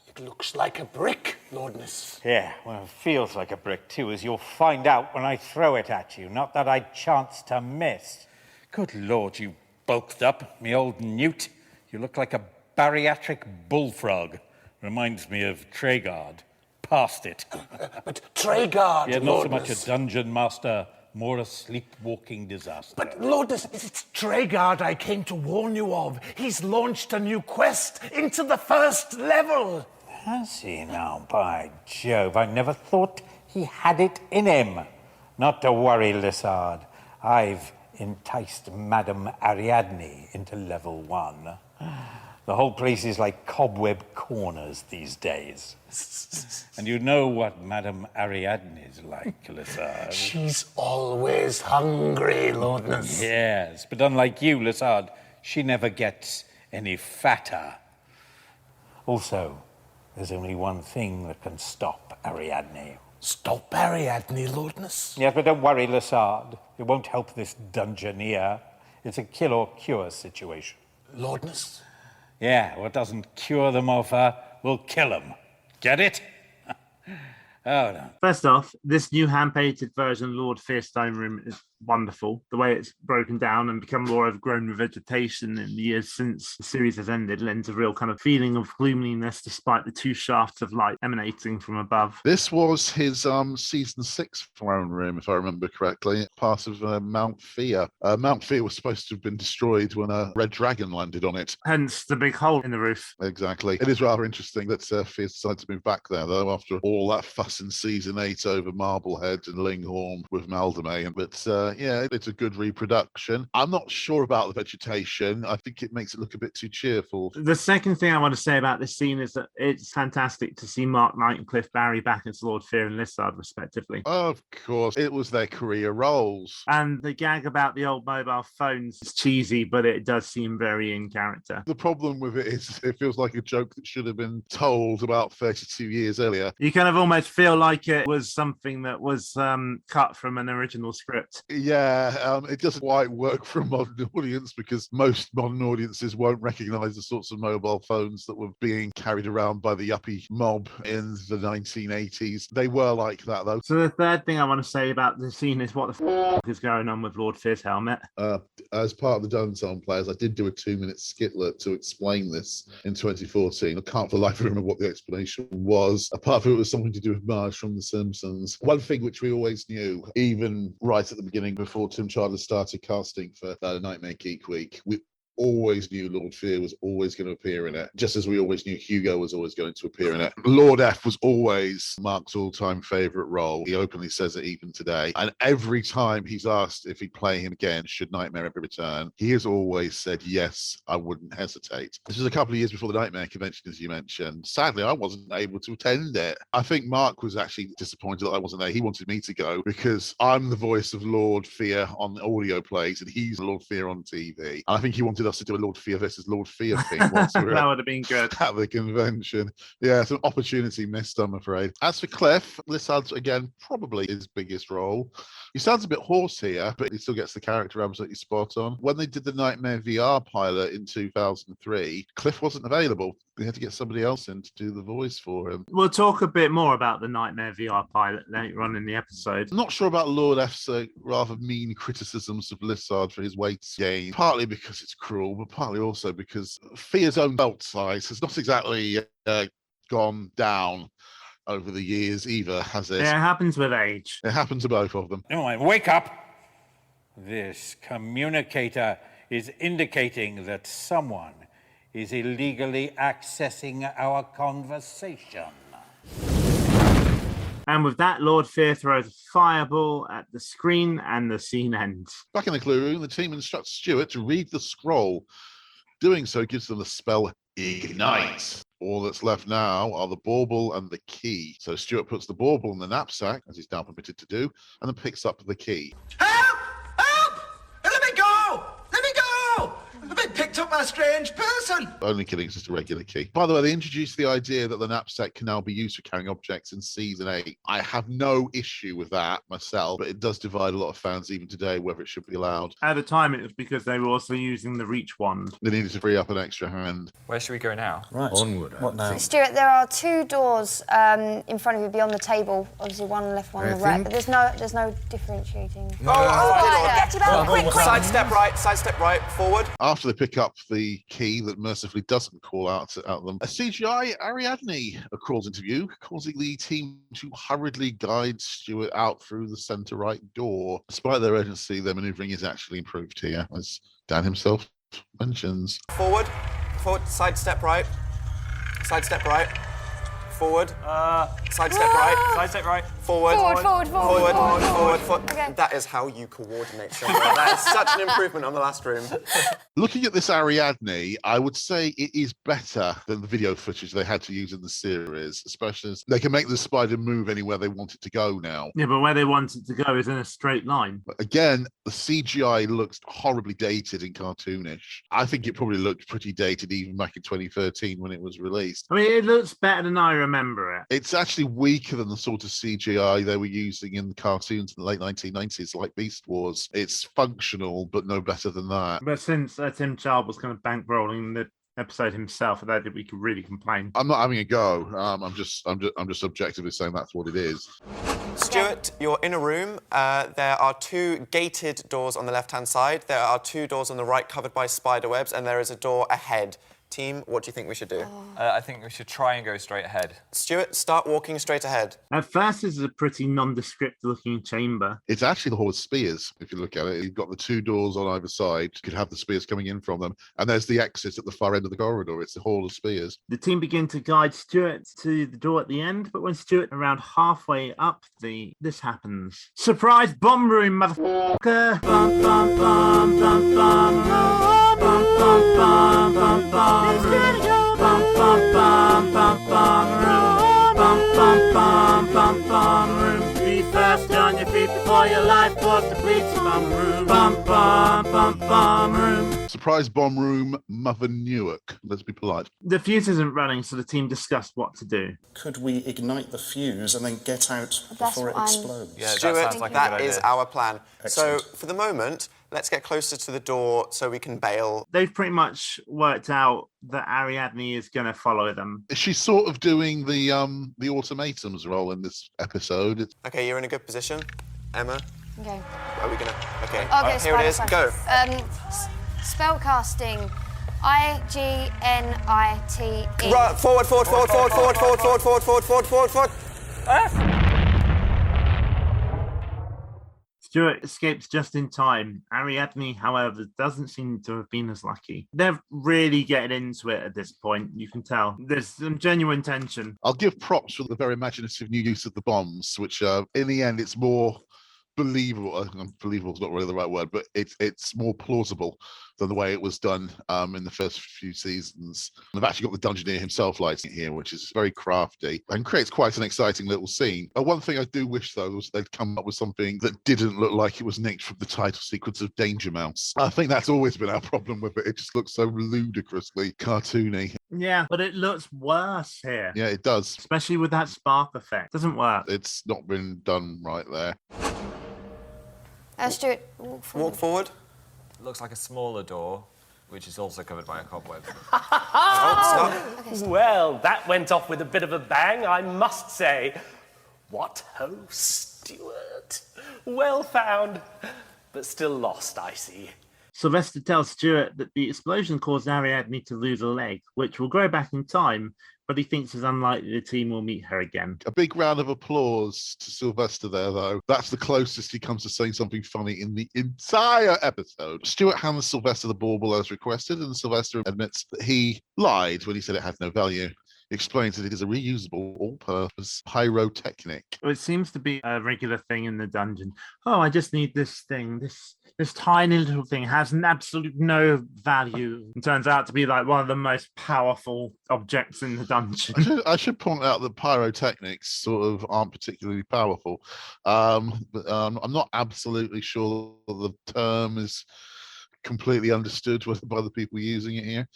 It looks like a brick, Lordness. Yeah, well, it feels like a brick too, as you'll find out when I throw it at you. Not that I'd chance to miss. Good Lord, you bulked up, me old newt. You look like a bariatric bullfrog. Reminds me of Traegard. Past it. But Traegard, Yeah, not so much Lordness. a dungeon master, more a sleepwalking disaster. But Lordness, it's Traegard I came to warn you of. He's launched a new quest into the first level. Has he now? By Jove, I never thought he had it in him. Not to worry, Lizard. I've enticed Madame Ariadne into level 1. The whole place is like cobweb corners these days. And you know what Madame Ariadne is like, Lissard. She's always hungry, Lordness. Yes, but unlike you, Lissard, she never gets any fatter. Also, there's only one thing that can stop Ariadne. Stop Ariadne, Lordness? Yes, but don't worry, Lissard. It won't help this dungeoneer. It's a kill or cure situation. Lordness? Yeah, what doesn't cure them of her will kill them. Get it? Oh, no. First off, this new hand-painted version of Lord Fearstone room is wonderful. The way it's broken down and become more overgrown with vegetation in the years since the series has ended lends a real kind of feeling of gloominess despite the two shafts of light emanating from above. This was his season 6 throne room, if I remember correctly, part of Mount Fear. Mount Fear was supposed to have been destroyed when a red dragon landed on it. Hence the big hole in the roof. Exactly. It is rather interesting that Fear decided to move back there, though, after all that fuss in season 8 over Marblehead and Linghorn with Maldame. But yeah, it's a good reproduction. I'm not sure about the vegetation. I think it makes it look a bit too cheerful. The second thing I want to say about this scene is that it's fantastic to see Mark Knight and Cliff Barry back as Lord Fear and Lissard, respectively. Of course, it was their career roles. And the gag about the old mobile phones is cheesy, but it does seem very in character. The problem with it is it feels like a joke that should have been told about 32 years earlier. You kind of almost feel like it was something that was cut from an original script. Yeah, it doesn't quite work for a modern audience because most modern audiences won't recognise the sorts of mobile phones that were being carried around by the yuppie mob in the 1980s. They were like that, though. So the third thing I want to say about the scene is what the f*** is going on with Lord Fear's helmet. As part of the Done Players, I did do a 2-minute skitlet to explain this in 2014. I can't for the life remember what the explanation was, apart from it was something to do with Marge from The Simpsons. One thing which we always knew, even right at the beginning before Tim Chandler started casting for Nightmare Geek Week, we always knew Lord Fear was always going to appear in it, just as we always knew Hugo was always going to appear in it. Lord F was always Mark's all-time favourite role. He openly says it even today. And every time he's asked if he'd play him again, should Nightmare ever return, he has always said, yes, I wouldn't hesitate. This was a couple of years before the Nightmare convention, as you mentioned. Sadly, I wasn't able to attend it. I think Mark was actually disappointed that I wasn't there. He wanted me to go because I'm the voice of Lord Fear on the audio plays and he's Lord Fear on TV. And I think he wanted us to do a Lord Fear versus Lord Fear thing once we were that would have been good at the convention. Yeah, it's an opportunity missed, I'm afraid. As for Cliff, Lissard's again probably his biggest role. He sounds a bit hoarse here, but he still gets the character absolutely spot on. When they did the Nightmare VR pilot in 2003, Cliff wasn't available. We had to get somebody else in to do the voice for him. We'll talk a bit more about the Nightmare VR pilot later on in the episode. I'm not sure about Lord F's rather mean criticisms of Lissard for his weight gain, partly because it's cruel, but partly also because Fear's own belt size has not exactly gone down over the years either, has it? Yeah, it happens with age. It happens to both of them. No, wake up! This communicator is indicating that someone is illegally accessing our conversation. And with that, Lord Fear throws a fireball at the screen and the scene ends. Back in the clue room, the team instructs Stuart to read the scroll. Doing so gives them the spell Ignite. All that's left now are the bauble and the key. So Stuart puts the bauble in the knapsack, as he's now permitted to do, and then picks up the key. Help! Help! Let me go! Let me go! I've been picked up by a strange person. Only kidding, it's just a regular key. By the way, they introduced the idea that the knapsack can now be used for carrying objects in season 8. I have no issue with that myself, but it does divide a lot of fans even today whether it should be allowed. At the time, it was because they were also using the reach wand. They needed to free up an extra hand. Where should we go now? Right. Onward. What now? Stuart, there are 2 doors in front of you beyond the table. Obviously, one on the left, one on the right. But there's no differentiating. Get him out, quick, quick! Sidestep right, forward. After they pick up the key that mercifully doesn't call out at them, a CGI Ariadne crawls into view, causing the team to hurriedly guide Stuart out through the centre right door. Despite their urgency, their manoeuvring is actually improved here, as Dan himself mentions. Forward, sidestep right, Forward. Sidestep right. Sidestep right. Forward. Forward. Okay. That is how you coordinate something. That is such an improvement on the last room. Looking at this Ariadne, I would say it is better than the video footage they had to use in the series, especially as they can make the spider move anywhere they want it to go now. Yeah, but where they want it to go is in a straight line. But again, the CGI looks horribly dated and cartoonish. I think it probably looked pretty dated even back in 2013 when it was released. I mean, it looks better than I remember it. It's actually weaker than the sort of CGI they were using in the cartoons in the late 1990s, like Beast Wars. It's functional, but no better than that. But since Tim Child was kind of bankrolling the episode himself, I don't think we could really complain. I'm not having a go. I'm just objectively saying that's what it is. Stuart, you're in a room. There are 2 gated doors on the left-hand side. There are 2 doors on the right covered by spider webs, and there is a door ahead. Team, what do you think we should do? I think we should try and go straight ahead. Stuart, start walking straight ahead. At first, this is a pretty nondescript looking chamber. It's actually the hall of spears, if you look at it. You've got the 2 doors on either side. You could have the spears coming in from them. And there's the exit at the far end of the corridor. It's the hall of spears. The team begin to guide Stuart to the door at the end, but when Stuart around halfway up this happens. Surprise bomb room, motherfucker! Bum, bum, bum, bum, bum, bum, bum, bum, bum, bum. Bum, bum, bum, bum, bum, room. Bum, bum, bum, bum, bum, room. Be fast on your feet before your life was depleted. Bum room. Bum, bum, bum, bum, room. Surprise bomb room, Mother Newark. Let's be polite. The fuse isn't running, so the team discussed what to do. Could we ignite the fuse and then get out before it explodes? Yeah, Stuart, that sounds like a good idea. is our plan. Excellent. So, for the moment, let's get closer to the door so we can bail. They've pretty much worked out that Ariadne is going to follow them. She's sort of doing the ultimatums role in this episode. Okay, you're in a good position. Emma, Okay. are we gonna... Okay, Okay, here it is. Go. Spellcasting. IGNITE. Right, forward. Stuart escapes just in time. Ariadne, however, doesn't seem to have been as lucky. They're really getting into it at this point, you can tell. There's some genuine tension. I'll give props for the very imaginative new use of the bombs, which in the end it's more believable. Believable is not really the right word, but it's more plausible than the way it was done in the first few seasons. I've actually got the Dungeoneer himself lighting it here, which is very crafty and creates quite an exciting little scene. One thing I do wish, though, was they'd come up with something that didn't look like it was nicked from the title sequence of Danger Mouse. I think that's always been our problem with it. It just looks so ludicrously cartoony. Yeah, but it looks worse here. Yeah, it does. Especially with that spark effect. Doesn't work. It's not been done right there. Stuart, walk forward. Walk forward. Looks like a smaller door, which is also covered by a cobweb. Well, that went off with a bit of a bang, I must say. What ho, Stuart. Well found, but still lost, I see. Sylvester tells Stuart that the explosion caused Ariadne to lose a leg, which will grow back in time, but he thinks it's unlikely the team will meet her again. A big round of applause to Sylvester there, though. That's the closest he comes to saying something funny in the entire episode. Stuart hands Sylvester the bauble as requested, and Sylvester admits that he lied when he said it had no value. He explains that it is a reusable, all-purpose pyrotechnic. It seems to be a regular thing in the dungeon. Oh, I just need this thing. This tiny little thing has an absolute no value. It turns out to be like one of the most powerful objects in the dungeon. I should point out that pyrotechnics sort of aren't particularly powerful. I'm not absolutely sure the term is completely understood by the people using it here.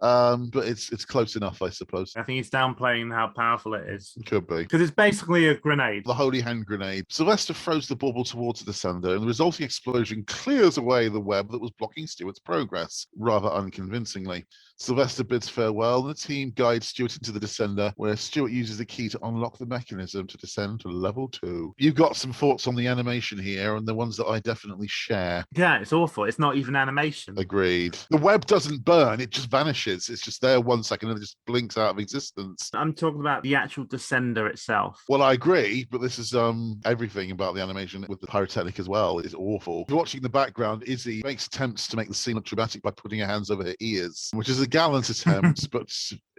But it's close enough, I suppose. I think he's downplaying how powerful it is. It could be. Because it's basically a grenade. The holy hand grenade. Sylvester throws the bauble towards the descender, and the resulting explosion clears away the web that was blocking Stuart's progress, rather unconvincingly. Sylvester bids farewell, and the team guides Stuart into the descender, where Stuart uses the key to unlock the mechanism to descend to level 2. You've got some thoughts on the animation here, and the ones that I definitely share. Yeah, it's awful. It's not even animation. Agreed. The web doesn't burn, it just vanishes. It's just there 1 second and it just blinks out of existence. I'm talking about the actual descender itself. Well, I agree, but this is everything about the animation with the pyrotechnic as well is awful. Watching the background, Izzy makes attempts to make the scene look dramatic by putting her hands over her ears, which is a gallant attempt, but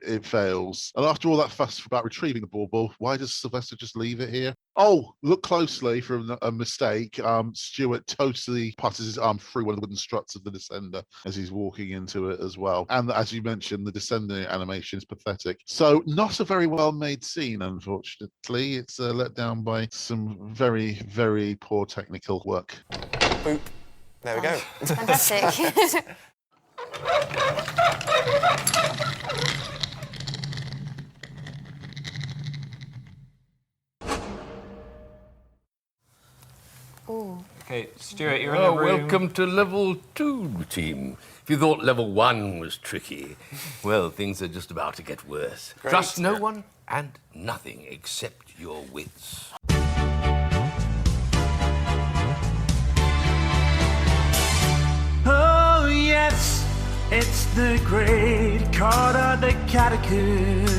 it fails. And after all that fuss about retrieving the bauble, why does Sylvester just leave it here? Oh, look closely for a mistake. Stuart totally passes his arm through one of the wooden struts of the descender as he's walking into it as well. And as you mentioned, the descending animation is pathetic. So not a very well made scene, unfortunately. It's let down by some very, very poor technical work. Boop. There we go. Fantastic. Ooh. Okay, Stuart, you're in the room. Welcome to level 2, team. If you thought level 1 was tricky, well, things are just about to get worse. Great. Trust no one and nothing except your wits. Oh, yes, it's the great court of the catacombs.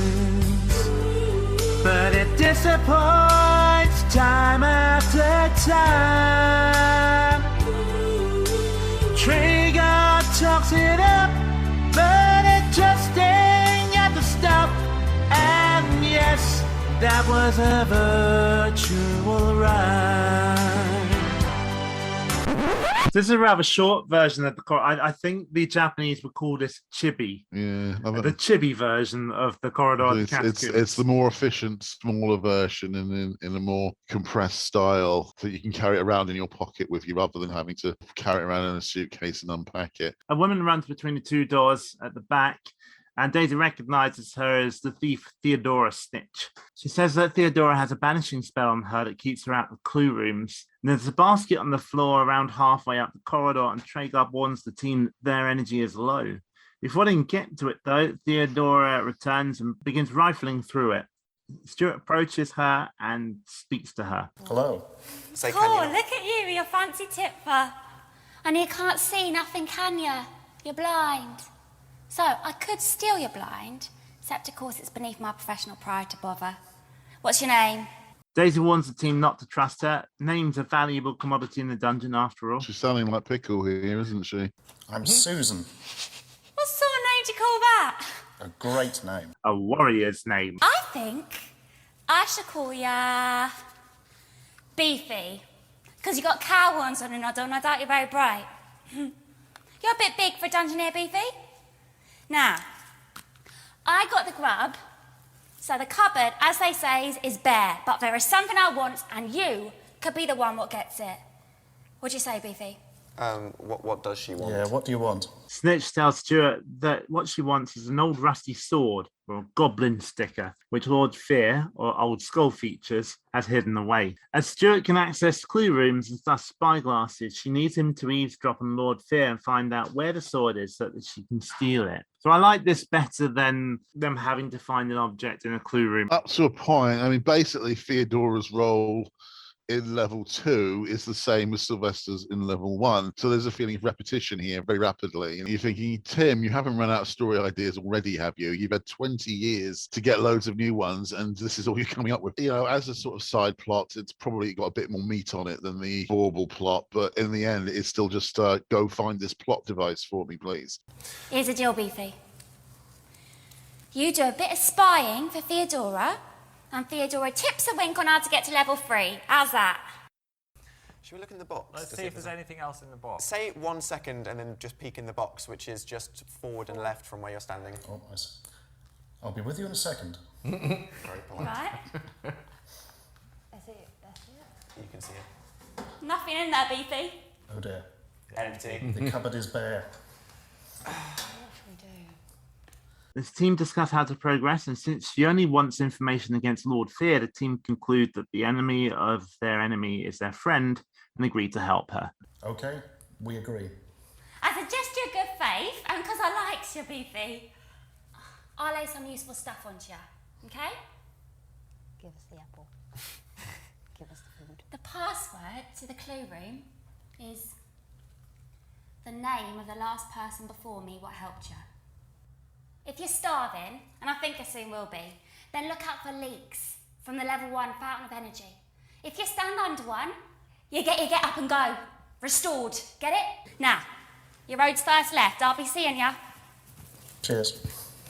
But it disappoints time after time. Traeger talks it up, but it just ain't got the stuff. And yes, that was a virtual ride. This is a rather short version of the corridor. I think the Japanese would call this chibi. Yeah. The chibi version of the corridor of the catacombs. It's the more efficient, smaller version in a more compressed style that you can carry it around in your pocket with you rather than having to carry it around in a suitcase and unpack it. A woman runs between the two doors at the back, and Daisy recognizes her as the thief Theodora Snitch. She says that Theodora has a banishing spell on her that keeps her out of clue rooms. And there's a basket on the floor around halfway up the corridor, and Traeger warns the team that their energy is low. Before they can get to it, though, Theodora returns and begins rifling through it. Stuart approaches her and speaks to her. Hello. Say, cool, look at you with your fancy tipper. And you can't see nothing, can you? You're blind. So, I could steal your blind, except of course it's beneath my professional pride to bother. What's your name? Daisy warns the team not to trust her. Name's a valuable commodity in the dungeon, after all. She's sounding like Pickle here, isn't she? I'm Susan. What sort of name do you call that? A great name. A warrior's name. I think I should call ya Beefy. Because you got cow horns on your noddle and I doubt you're very bright. You're a bit big for a dungeoneer, Beefy. Now, I got the grub, so the cupboard, as they say, is bare. But there is something I want, and you could be the one what gets it. What do you say, Beefy? What does she want? Yeah, what do you want? Snitch tells Stuart that what she wants is an old rusty sword or a goblin sticker, which Lord Fear, or Old Skull features, has hidden away. As Stuart can access clue rooms and thus spyglasses, she needs him to eavesdrop on Lord Fear and find out where the sword is so that she can steal it. So I like this better than them having to find an object in a clue room. Up to a point. I mean, basically, Theodora's role in level 2 is the same as Sylvester's in level 1. So there's a feeling of repetition here very rapidly. And you're thinking, Tim, you haven't run out of story ideas already, have you? You've had 20 years to get loads of new ones, and this is all you're coming up with. You know, as a sort of side plot, it's probably got a bit more meat on it than the bauble plot, but in the end, it's still just go find this plot device for me, please. Here's a deal, Beefy. You do a bit of spying for Theodora, and Theodora tips a wink on how to get to level 3. How's that? Should we look in the box? Let's see if there's anything else in the box. Say 1 second and then just peek in the box, which is just forward and left from where you're standing. Oh, I see. I'll be with you in a second. Very polite. Right? That's it. You can see it. Nothing in there, Beefy. Oh dear. Empty. The cupboard is bare. The team discuss how to progress, and since she only wants information against Lord Fear, the team conclude that the enemy of their enemy is their friend and agree to help her. Okay, we agree. As a gesture of good faith, and because I like you, Beefy, I'll lay some useful stuff onto you, okay? Give us the apple. Give us the food. The password to the clue room is the name of the last person before me what helped you. If you're starving, and I think you soon will be, then look out for leaks from the level 1 fountain of energy. If you stand under one, you get up and go. Restored. Get it? Now, your road's first left. I'll be seeing ya. Cheers.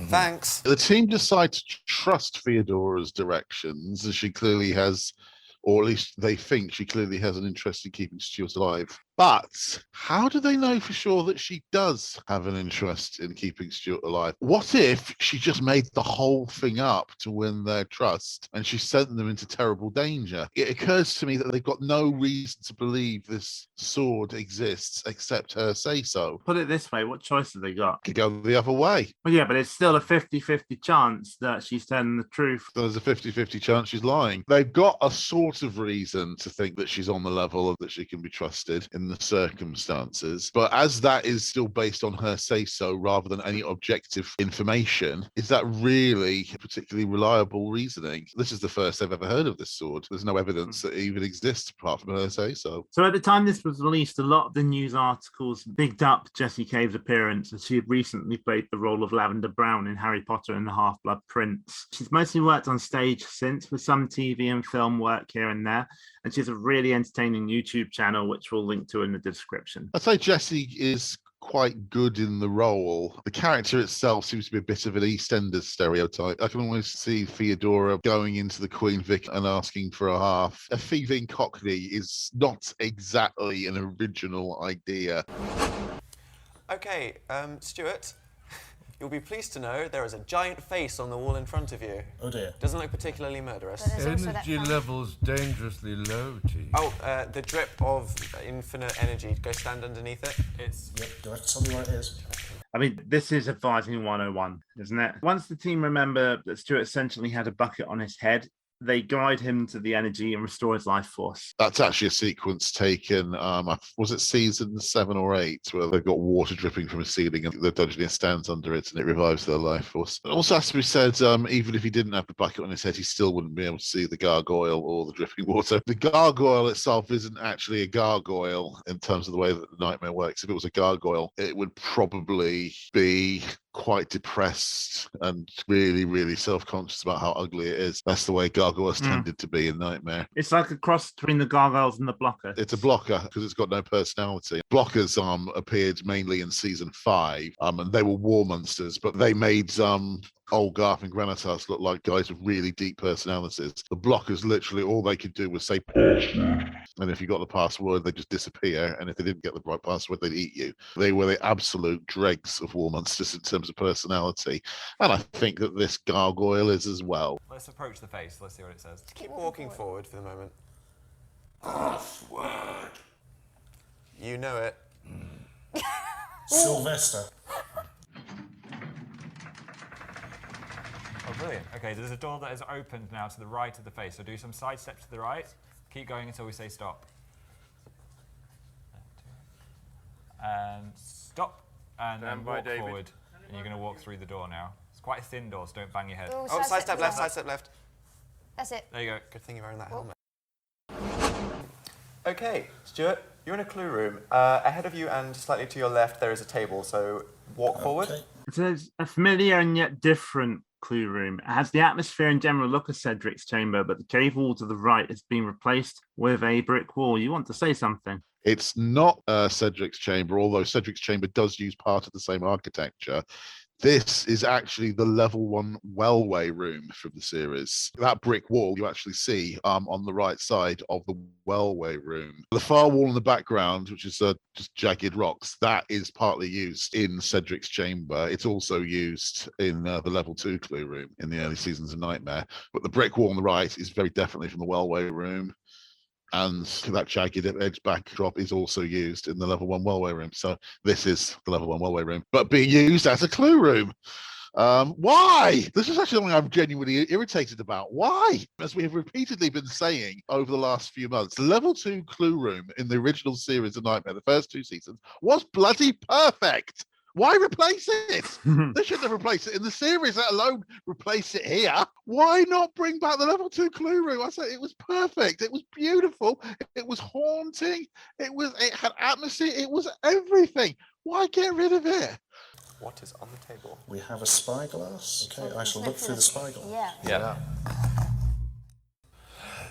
Thanks. The team decide to trust Theodora's directions, as she clearly has, or at least they think she clearly has an interest in keeping Stuart alive. But how do they know for sure that she does have an interest in keeping Stuart alive? What if she just made the whole thing up to win their trust and she sent them into terrible danger? It occurs to me that they've got no reason to believe this sword exists except her say so. Put it this way, what choice have they got? Could go the other way. Well, yeah, but it's still a 50-50 chance that she's telling the truth. There's a 50-50 chance she's lying. They've got a sort of reason to think that she's on the level of that she can be trusted in the circumstances. But as that is still based on her say-so rather than any objective information, is that really particularly reliable reasoning? This is the first I've ever heard of this sword. There's no evidence that it even exists apart from her say-so. So at the time this was released, a lot of the news articles bigged up Jessie Cave's appearance, as she had recently played the role of Lavender Brown in Harry Potter and the Half-Blood Prince. She's mostly worked on stage since, with some TV and film work here and there, and she has a really entertaining YouTube channel, which we'll link to in the description. I'd say Jessie is quite good in the role. The character itself seems to be a bit of an EastEnders stereotype. I can almost see Theodora going into the Queen Vic and asking for a half. A thieving cockney is not exactly an original idea. Okay, Stuart, you'll be pleased to know there is a giant face on the wall in front of you. Oh dear. Doesn't look particularly murderous. Energy levels dangerously low, T. Oh, the drip of infinite energy. Go stand underneath it. Yep, do I have to tell you where it is? I mean, this is advising 101, isn't it? Once the team remember that Stuart essentially had a bucket on his head, they guide him to the energy and restore his life force. That's actually a sequence taken, was it season 7 or 8, where they've got water dripping from a ceiling and the Dungeoneer stands under it and it revives their life force. It also has to be said, even if he didn't have the bucket on his head, he still wouldn't be able to see the gargoyle or the dripping water. The gargoyle itself isn't actually a gargoyle in terms of the way that the nightmare works. If it was a gargoyle, it would probably be quite depressed and really, really self-conscious about how ugly it is. That's the way gargoyles tended to be in Nightmare. It's like a cross between the gargoyles and the blocker. It's a blocker because it's got no personality. Blockers appeared mainly in season 5, and they were war monsters, but they made old Garth and Granitas look like guys with really deep personalities. The blockers, literally all they could do was say password, and if you got the password, they just disappear, and if they didn't get the right password, they'd eat you. They were the absolute dregs of war monsters in terms of personality, and I think that this gargoyle is as well. Let's approach the face. Let's see what it says. Keep walking forward for the moment. Password. You know it. Sylvester. Oh, brilliant. Okay, there's a door that is opened now to the right of the face. So do some side steps to the right. Keep going until we say stop. And stop. And then walk forward. And you're going to walk through the door now. It's quite a thin door, so don't bang your head. Oh, side step left, side step left. That's it. There you go. Good thing you're wearing that helmet. Okay, Stuart, you're in a clue room. Ahead of you and slightly to your left, there is a table, so walk forward. It is a familiar and yet different clue room. It has the atmosphere and general look of Cedric's chamber, but the cave wall to the right has been replaced with a brick wall. You want to say something? It's not Cedric's chamber, although Cedric's chamber does use part of the same architecture. This is actually the level 1 wellway room from the series. That brick wall you actually see on the right side of the wellway room. The far wall in the background, which is just jagged rocks, that is partly used in Cedric's chamber. It's also used in the level 2 clue room in the early seasons of Nightmare. But the brick wall on the right is very definitely from the wellway room. And that jagged edge backdrop is also used in the level 1 wellway room. So this is the level 1 wellway room, but being used as a clue room. Why? This is actually something I'm genuinely irritated about. Why? As we have repeatedly been saying over the last few months, the level 2 clue room in the original series of Nightmare, the first 2 seasons, was bloody perfect. Why replace it? They shouldn't have replaced it in the series, let alone replace it here. Why not bring back the level 2 clue room? I said it was perfect. It was beautiful. It was haunting. It had atmosphere. It was everything. Why get rid of it? What is on the table? We have a spyglass. Okay, I shall look through the spyglass. Yeah.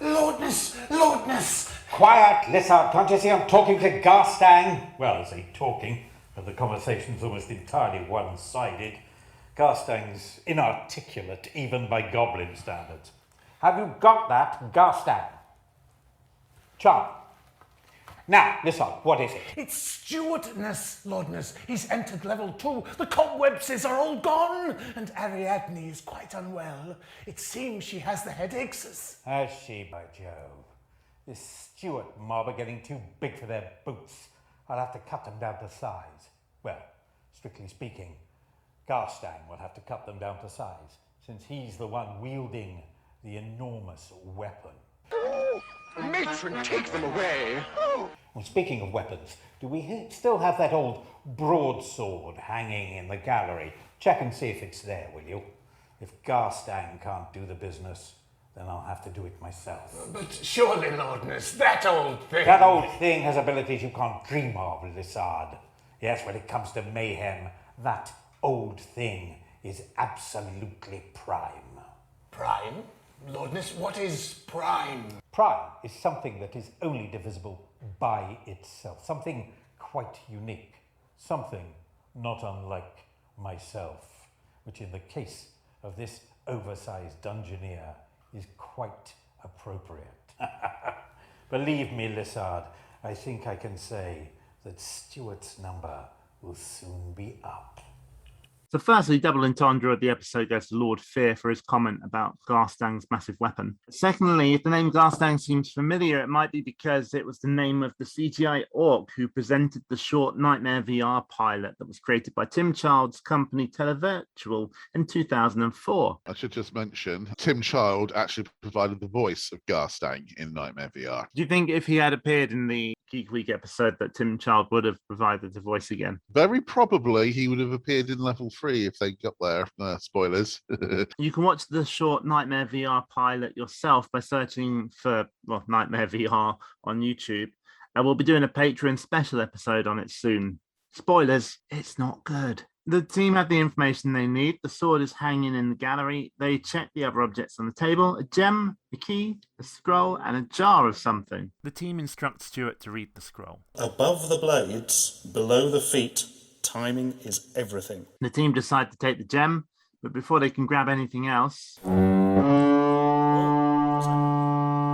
Lordness! Quiet, Lissa. Can't you see I'm talking to Garstang? Well, I say talking, but the conversation's almost entirely one-sided. Garstang's inarticulate, even by goblin standards. Have you got that, Garstang? Charm. Now, listen, what is it? It's Stuartness, Lordness. He's entered level 2. The cobwebs are all gone, and Ariadne is quite unwell. It seems she has the headaches. Has she, by Jove? This Stuart mob are getting too big for their boots. I'll have to cut them down to size. Well, strictly speaking, Garstang will have to cut them down to size, since he's the one wielding the enormous weapon. Matron, take them away. Well, speaking of weapons, do we still have that old broadsword hanging in the gallery? Check and see if it's there, will you? If Garstang can't do the business, then I'll have to do it myself. But surely, Lordness, that old thing... That old thing has abilities you can't dream of, Lissard. Yes, when it comes to mayhem, that old thing is absolutely prime. Prime? Lordness, what is prime? Prime is something that is only divisible by itself. Something quite unique. Something not unlike myself, which in the case of this oversized dungeoneer is quite appropriate. Believe me, Lissard, I think I can say that Stuart's number will soon be up. So firstly, double entendre of the episode goes to Lord Fear for his comment about Garstang's massive weapon. Secondly, if the name Garstang seems familiar, it might be because it was the name of the CGI orc who presented the short Nightmare VR pilot that was created by Tim Child's company Televirtual in 2004. I should just mention, Tim Child actually provided the voice of Garstang in Nightmare VR. Do you think if he had appeared in the Geek Week episode that Tim Child would have provided the voice again? Very probably he would have appeared in level 3 if they got there. Spoilers. You can watch the short Nightmare VR pilot yourself by searching for Nightmare VR on YouTube. And we'll be doing a Patreon special episode on it soon. Spoilers, it's not good. The team have the information they need. The sword is hanging in the gallery. They check the other objects on the table: a gem, a key, a scroll, and a jar of something. The team instructs Stuart to read the scroll. Above the blades, below the feet, timing is everything. The team decide to take the gem, but before they can grab anything else...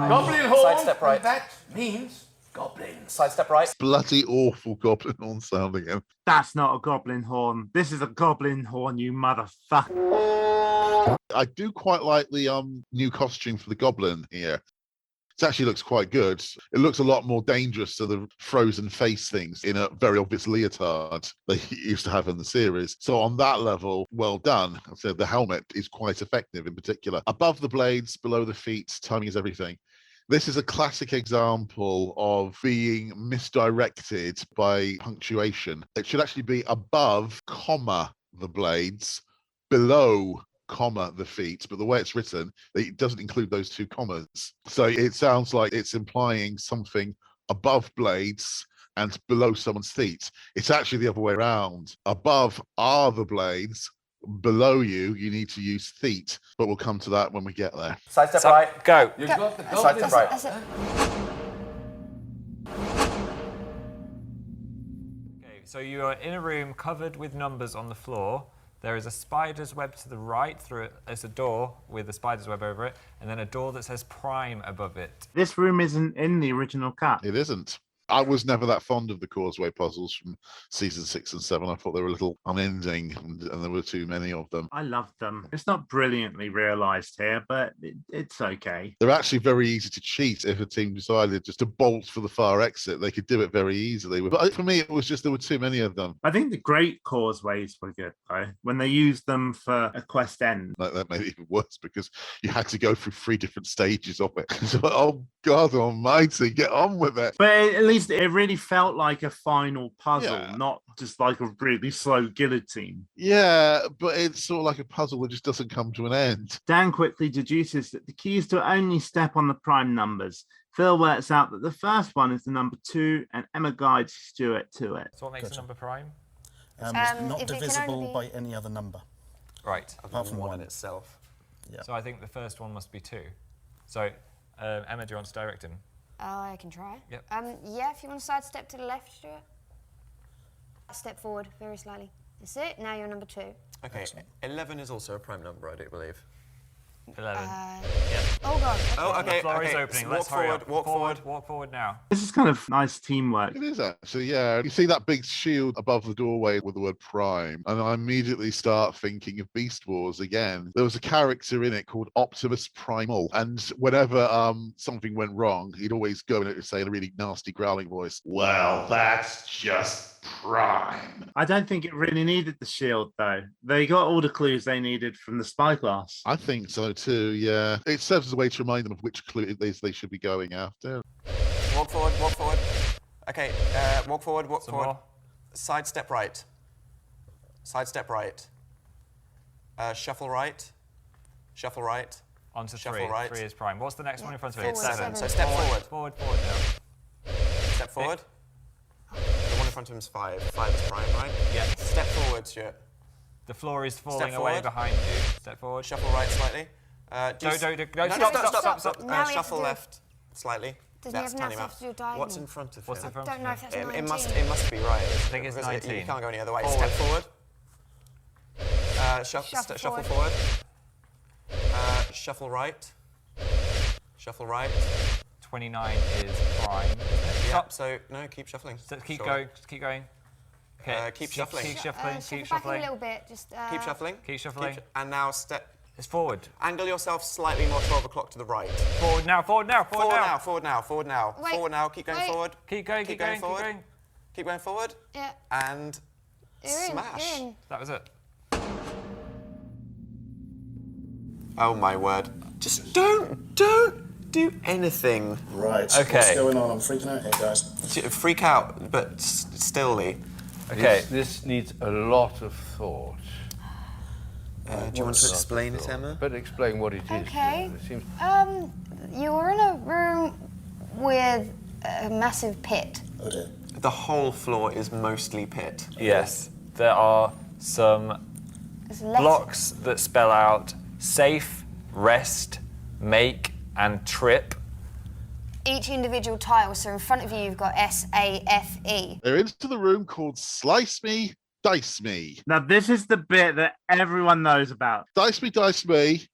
Goblin horn! Sidestep right. That means goblin. Sidestep right. Bloody awful goblin horn sound again. That's not a goblin horn. This is a goblin horn, you motherfucker. I do quite like the new costume for the goblin here. It actually looks quite good. It looks a lot more dangerous to the frozen face things in a very obvious leotard they used to have in the series. So on that level, well done. So the helmet is quite effective in particular. Above the blades, below the feet, timing is everything. This is a classic example of being misdirected by punctuation. It should actually be above, comma, the blades, below, comma, the feet, but the way it's written, it doesn't include those two commas. So it sounds like it's implying something above blades and below someone's feet. It's actually the other way around. Above are the blades, below you need to use feet, but we'll come to that when we get there. Sidestep right, go. You got the goblin. Sidestep right. Okay, so you are in a room covered with numbers on the floor. There is a spider's web to the right through it. There's a door with a spider's web over it, and then a door that says Prime above it. This room isn't in the original cut. It isn't. I was never that fond of the Causeway puzzles from season 6 and 7. I thought they were a little unending and there were too many of them. I loved them. It's not brilliantly realised here, but it's okay. They're actually very easy to cheat if a team decided just to bolt for the far exit. They could do it very easily. But for me, it was just there were too many of them. I think the Great Causeways were good, though, when they used them for a quest end. That made it even worse because you had to go through 3 different stages of it. So, oh, God almighty, get on with it. But at least it really felt like a final puzzle, not just like a really slow guillotine. Yeah, but it's sort of like a puzzle that just doesn't come to an end. Dan quickly deduces that the key is to only step on the prime numbers. Phil works out that the first one is the number 2, and Emma guides Stuart to it. So what makes a number prime? Not divisible by any other number. Right. Apart from 1 in itself. Yeah. So I think the first one must be 2. So, Emma, do you want to direct him? I can try. Yep. Yeah, if you want to sidestep to the left, Stuart. Step forward very slightly. That's it. Now you're number 2. Okay, 11 is also a prime number, I do believe. 11. Oh god. Oh, okay. The floor is okay. opening. So Let's walk hurry forward, up. walk forward. Walk forward now. This is kind of nice teamwork. It is actually, yeah. You see that big shield above the doorway with the word Prime, and I immediately start thinking of Beast Wars again. There was a character in it called Optimus Primal, and whenever something went wrong, he'd always go in and say in a really nasty growling voice, "Well, that's just Prime." I don't think it really needed the shield, though. They got all the clues they needed from the spyglass. I think so too, yeah. It serves as a way to remind them of which clue it is they should be going after. Walk forward, walk forward. Okay, walk forward, walk Some forward. more. Side step right. Side step right. Shuffle right. Shuffle right. On to Shuffle 3. right. 3 is prime. What's the next one in front of it? It's 7. 7. So step forward. Forward now. Step forward. The one in front of him is 5. 5 is prime, right? Yeah. Step forward, Stuart. The floor is falling Step away forward. behind you. Step forward. Shuffle right slightly. No, No, stop. Now we have shuffle to do- left slightly. Doesn't he That's have tiny enough amount. to do a diagonal? What's in front of What's him? in front Don't know if that's 19. It must be right. I think it's because 19. You can't go any other way. Forward. Step forward. Shuffle forward. Shuffle right. Shuffle right. 29 is prime. Yeah. So no, keep shuffling. So keep Sure. going. Keep going. Okay. Keep shuffling. Keep shuffling. Shuffle Keep back a shuffling. little bit. Just. Keep shuffling. Keep shuffling. And now step. It's forward. Angle yourself slightly more 12 o'clock to the right. Forward now. Forward now. Forward now. Forward now. Forward now. Wait, Forward now. Keep going wait. forward. Keep going. Keep Keep going. going forward. Keep going. Keep going forward. Yeah. And You're in. smash. You're in. That was it. Oh my word. Just don't do anything. Right. Okay. What's going on? I'm freaking out here, guys. Freak out, but stilly. Okay. This needs a lot of thought. Do you want to explain it, Emma? But explain what it is. Okay. It seems You were in a room with a massive pit. Oh dear. The whole floor is mostly pit. Yes. There are some There's letters. blocks that spell out safe, rest, make, and trip. Each individual tile. So in front of you, you've got SAFE. They're into the room called Slice Me, Dice Me. Now, this is the bit that everyone knows about. Dice Me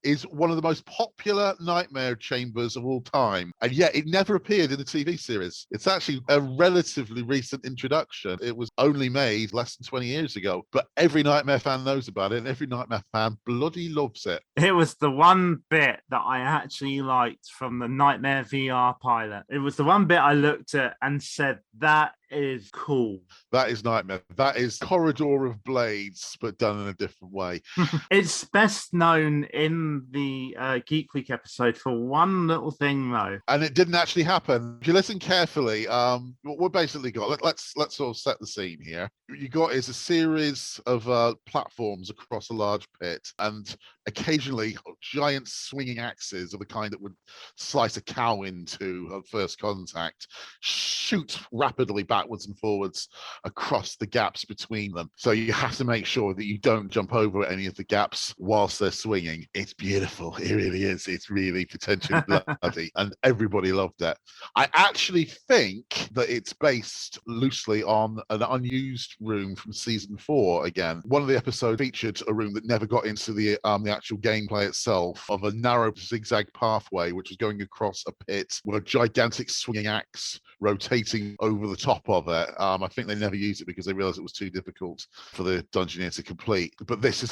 is one of the most popular nightmare chambers of all time, and yet it never appeared in the TV series. It's actually a relatively recent introduction. It was only made less than 20 years ago, but every Nightmare fan knows about it, and every Nightmare fan bloody loves it. It was the one bit that I actually liked from the Nightmare VR pilot. It was the one bit I looked at and said, that is cool. That is Nightmare. That is Corridor of Blades, but done in a different way. It's best known in the Geek Week episode for one little thing, though. And it didn't actually happen. If you listen carefully, what we basically got, let's sort of set the scene here. What you got is a series of platforms across a large pit, and occasionally giant swinging axes of the kind that would slice a cow into at first contact, shoot rapidly backwards and forwards across the gaps between them. So you have to make sure that you don't jump over any of the gaps whilst they're swinging. It's beautiful. It really is. It's really potentially bloody, and everybody loved it. I actually think that it's based loosely on an unused room from season 4 again. One of the episodes featured a room that never got into the actual gameplay itself, of a narrow zigzag pathway which was going across a pit with a gigantic swinging axe rotating over the top of it. I think they never used it because they realized it was too difficult for the Dungeoneer to complete. But this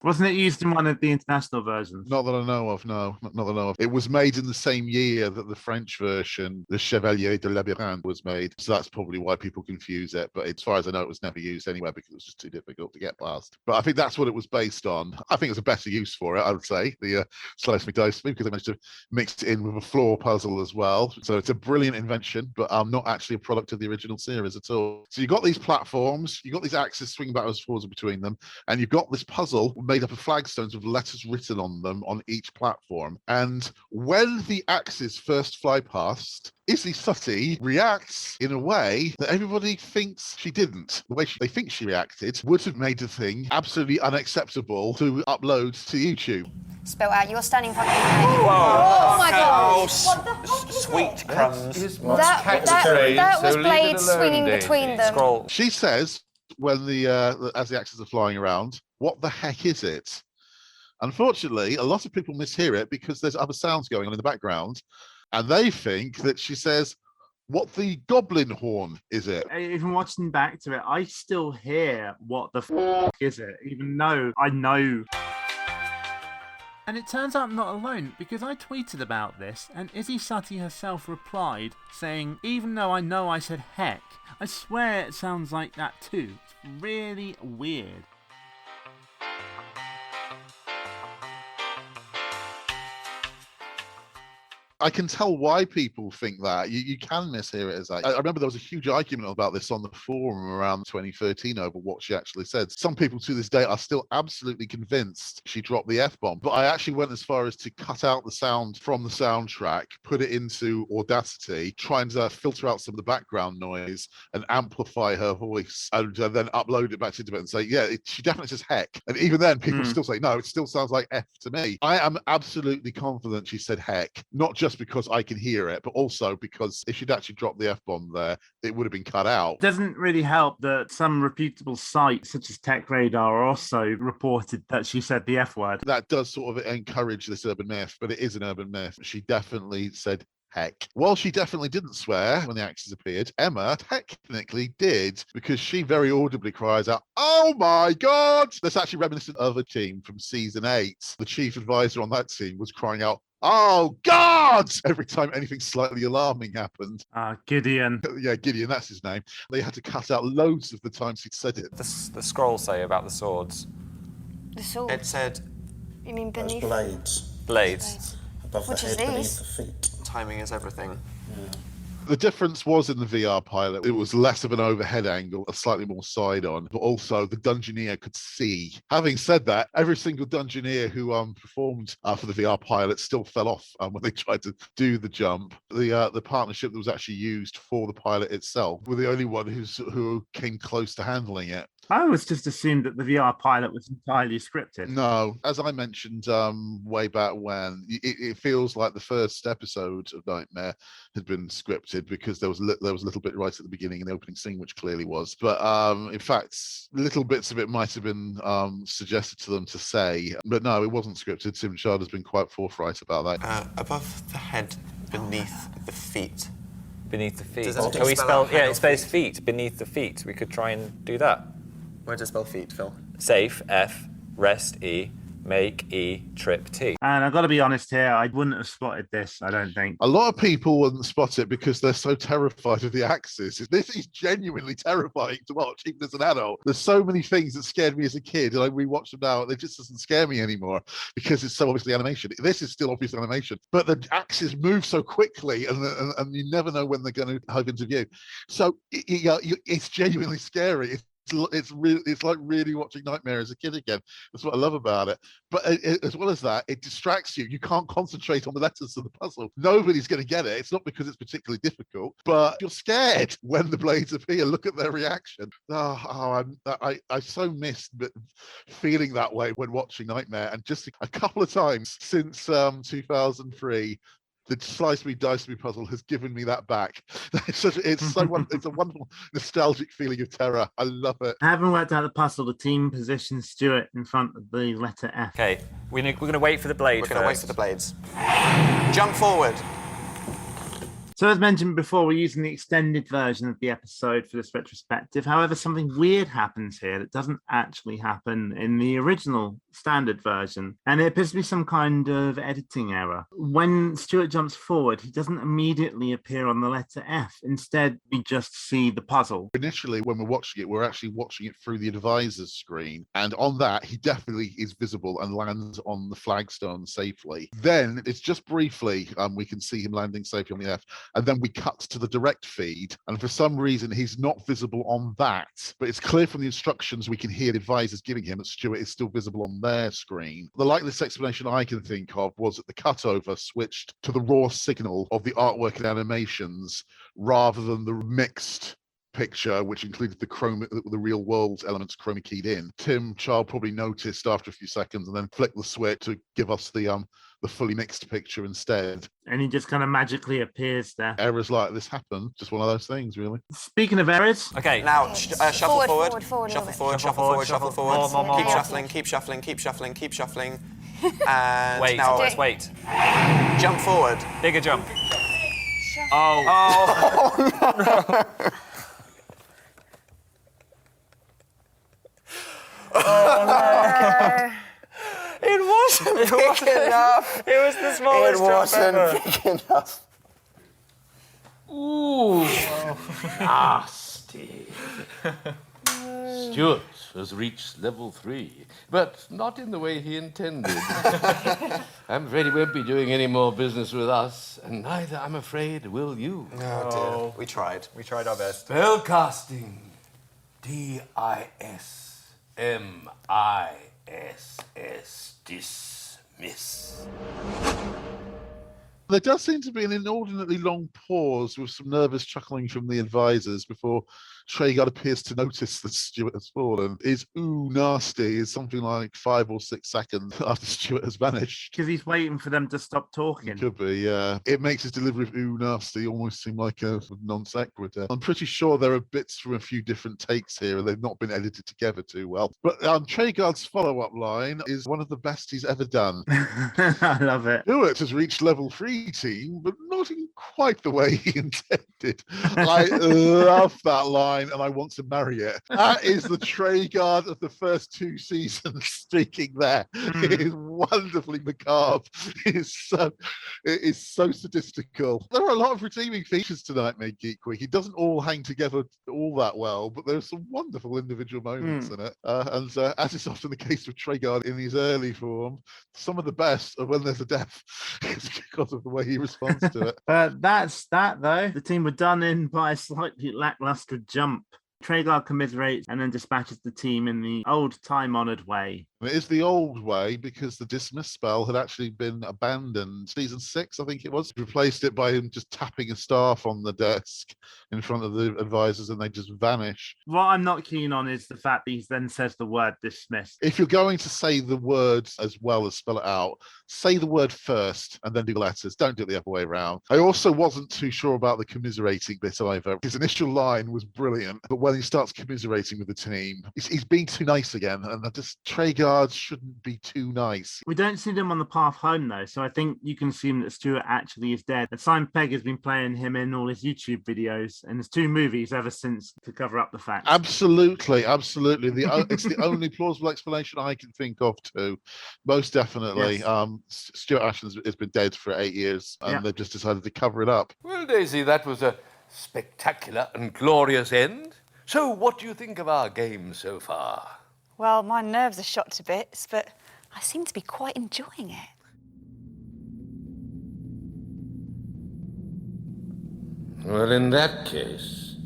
wasn't it used in one of the international versions? Not that I know of, no. Not that I know of. It was made in the same year that the French version, the Chevalier de Labyrinthe, was made. So that's probably why people confuse it. But as far as I know, it was never used anywhere because it was just too difficult to get past. But I think that's what it was based on. I think it's a better use for it, I would say, the Slice Me Dice Me, because they managed to mix it in with a floor puzzle as well. So it's a brilliant invention, but not actually a product of the original series at all. So you've got these platforms, you've got these axes swinging backwards and forwards between them, and you've got this puzzle made up of flagstones with letters written on them on each platform. And when the axes first fly past, Isy Suttie reacts in a way that everybody thinks she didn't. The way they think she reacted would have made the thing absolutely unacceptable to upload to YouTube. Spell out. You're standing in front of me. Oh my God. Sweet crumbs. That was Blade swinging between them. She says, when as the axes are flying around, what the heck is it? Unfortunately, a lot of people mishear it because there's other sounds going on in the background, and they think that she says, what the goblin horn is it? Even watching back to it, I still hear what the is it, even though I know. And it turns out I'm not alone, because I tweeted about this, and Isy Suttie herself replied, saying, even though I know I said heck, I swear it sounds like that too. It's really weird. I can tell why people think that. You can mishear it as that. I remember there was a huge argument about this on the forum around 2013 over what she actually said. Some people to this day are still absolutely convinced she dropped the F-bomb. But I actually went as far as to cut out the sound from the soundtrack, put it into Audacity, try and filter out some of the background noise and amplify her voice, and then upload it back into it and say, yeah, she definitely says heck. And even then, people still say, no, it still sounds like F to me. I am absolutely confident she said heck, not just because I can hear it, but also because if she'd actually dropped the F-bomb there, it would have been cut out. It doesn't really help that some reputable sites, such as Tech Radar, also reported that she said the F word. That does sort of encourage this urban myth, but it is an urban myth. She definitely said heck. While she definitely didn't swear when the axes appeared, Emma technically did, because she very audibly cries out, oh my God! That's actually reminiscent of a team from season 8. The chief advisor on that team was crying out, oh God! Every time anything slightly alarming happened. Gideon. Yeah, Gideon, that's his name. They had to cut out loads of the times he'd said it. The scroll say about the swords? The sword? It said... You mean beneath? Blades. Blades. Above Which the is head, beneath these? the feet. Timing is everything. Yeah. The difference was in the VR pilot, it was less of an overhead angle, a slightly more side on, but also the Dungeoneer could see. Having said that, every single Dungeoneer who performed for the VR pilot still fell off when they tried to do the jump. The partnership that was actually used for the pilot itself were the only one who came close to handling it. I always just assumed that the VR pilot was entirely scripted. No, as I mentioned way back when, it feels like the first episode of Nightmare had been scripted because there was a little bit right at the beginning in the opening scene, which clearly was. But in fact, little bits of it might have been suggested to them to say. But no, it wasn't scripted. Tim Chard has been quite forthright about that. Above the head, beneath the feet. Beneath the feet. Can we spell? Yeah, it spells feet. Beneath the feet. We could try and do that. Where does it spell feet, Phil? Safe, F, rest, E, make, E, trip, T. And I've got to be honest here, I wouldn't have spotted this, I don't think. A lot of people wouldn't spot it because they're so terrified of the axis. This is genuinely terrifying to watch, even as an adult. There's so many things that scared me as a kid, and I rewatch them now, and it just doesn't scare me anymore because it's so obviously animation. This is still obviously animation, but the axes move so quickly, and you never know when they're going to hove into view. So it's genuinely scary. It's like really watching Nightmare as a kid again. That's what I love about it. But as well as that, it distracts you. You can't concentrate on the letters of the puzzle. Nobody's going to get it. It's not because it's particularly difficult, but you're scared when the blades appear. Look at their reaction. I so missed feeling that way when watching Nightmare, and just a couple of times since 2003. The Slice Me, Dice Me puzzle has given me that back. It's a wonderful nostalgic feeling of terror. I love it. Having worked out the puzzle, the team positions Stuart in front of the letter F. Okay, we're going to wait for the blade. We're going to wait for the blades. Jump forward. So as mentioned before, we're using the extended version of the episode for this retrospective. However, something weird happens here that doesn't actually happen in the original standard version, and it appears to be some kind of editing error. When Stuart jumps forward, he doesn't immediately appear on the letter F. Instead, we just see the puzzle. Initially, when we're watching it, we're actually watching it through the advisor's screen, and on that, he definitely is visible and lands on the flagstone safely. Then, it's just briefly, we can see him landing safely on the F, and then we cut to the direct feed, and for some reason he's not visible on that, but it's clear from the instructions we can hear the advisors giving him that Stuart is still visible on their screen. The likeliest explanation I can think of was that the cutover switched to the raw signal of the artwork and animations rather than the mixed picture, which included the real world elements chroma keyed in. Tim Child probably noticed after a few seconds and then flicked the switch to give us the the fully mixed picture instead. And he just kind of magically appears there. Errors like this happen. Just one of those things, really. Speaking of errors. Okay. Now, shuffle forward. Forward Shuffle a forward, bit. shuffle forward, shuffle forward. More. Keep shuffling, keep shuffling, keep shuffling, keep shuffling. And Wait, now let's wait. jump forward. Bigger jump. Oh. Oh, no. It wasn't big enough. It was the smallest It wasn't jump ever. big enough. Ooh, nasty. Stuart has reached level 3, but not in the way he intended. I'm afraid he won't be doing any more business with us, and neither, I'm afraid, will you. Oh, dear. We tried. We tried our best. Spellcasting. D-I-S-M-I-S-S. Dismiss. There does seem to be an inordinately long pause with some nervous chuckling from the advisors before Traegard appears to notice that Stuart has fallen. His ooh nasty is something like 5 or 6 seconds after Stuart has vanished. Because he's waiting for them to stop talking. It could be, yeah. It makes his delivery of ooh nasty almost seem like a non sequitur. I'm pretty sure there are bits from a few different takes here and they've not been edited together too well. But Traegard's follow-up line is one of the best he's ever done. I love it. Stuart has reached level 3, team, but not in quite the way he intended. I love that line and I want to marry it. That is the Traegard of the first 2 seasons speaking there. It is wonderfully macabre. It is so sadistical. There are a lot of redeeming features tonight, made Geek Week. It doesn't all hang together all that well, but there's some wonderful individual moments in it. And as is often the case with Traegard in his early form, some of the best are when there's a death. It's because of the way he responds to it. That's that, though. The team were done in by a slightly lackluster jump. Traegard commiserates and then dispatches the team in the old time-honoured way. It is the old way because the dismiss spell had actually been abandoned. Season 6, I think it was, replaced it by him just tapping a staff on the desk in front of the advisors and they just vanish. What I'm not keen on is the fact that he then says the word dismiss. If you're going to say the words as well as spell it out, say the word first and then do the letters. Don't do it the other way around. I also wasn't too sure about the commiserating bit either. His initial line was brilliant, but when he starts commiserating with the team, he's being too nice again, and I just Traegard shouldn't be too nice. We don't see them on the path home, though, so I think you can assume that Stuart actually is dead. And Simon Pegg has been playing him in all his YouTube videos and his 2 movies ever since to cover up the fact. Absolutely. It's the only plausible explanation I can think of too. Most definitely. Yes. Stuart Ashton has been dead for 8 years, and they've just decided to cover it up. Well, Daisy, that was a spectacular and glorious end. So what do you think of our game so far? Well, my nerves are shot to bits, but I seem to be quite enjoying it. Well, in that case,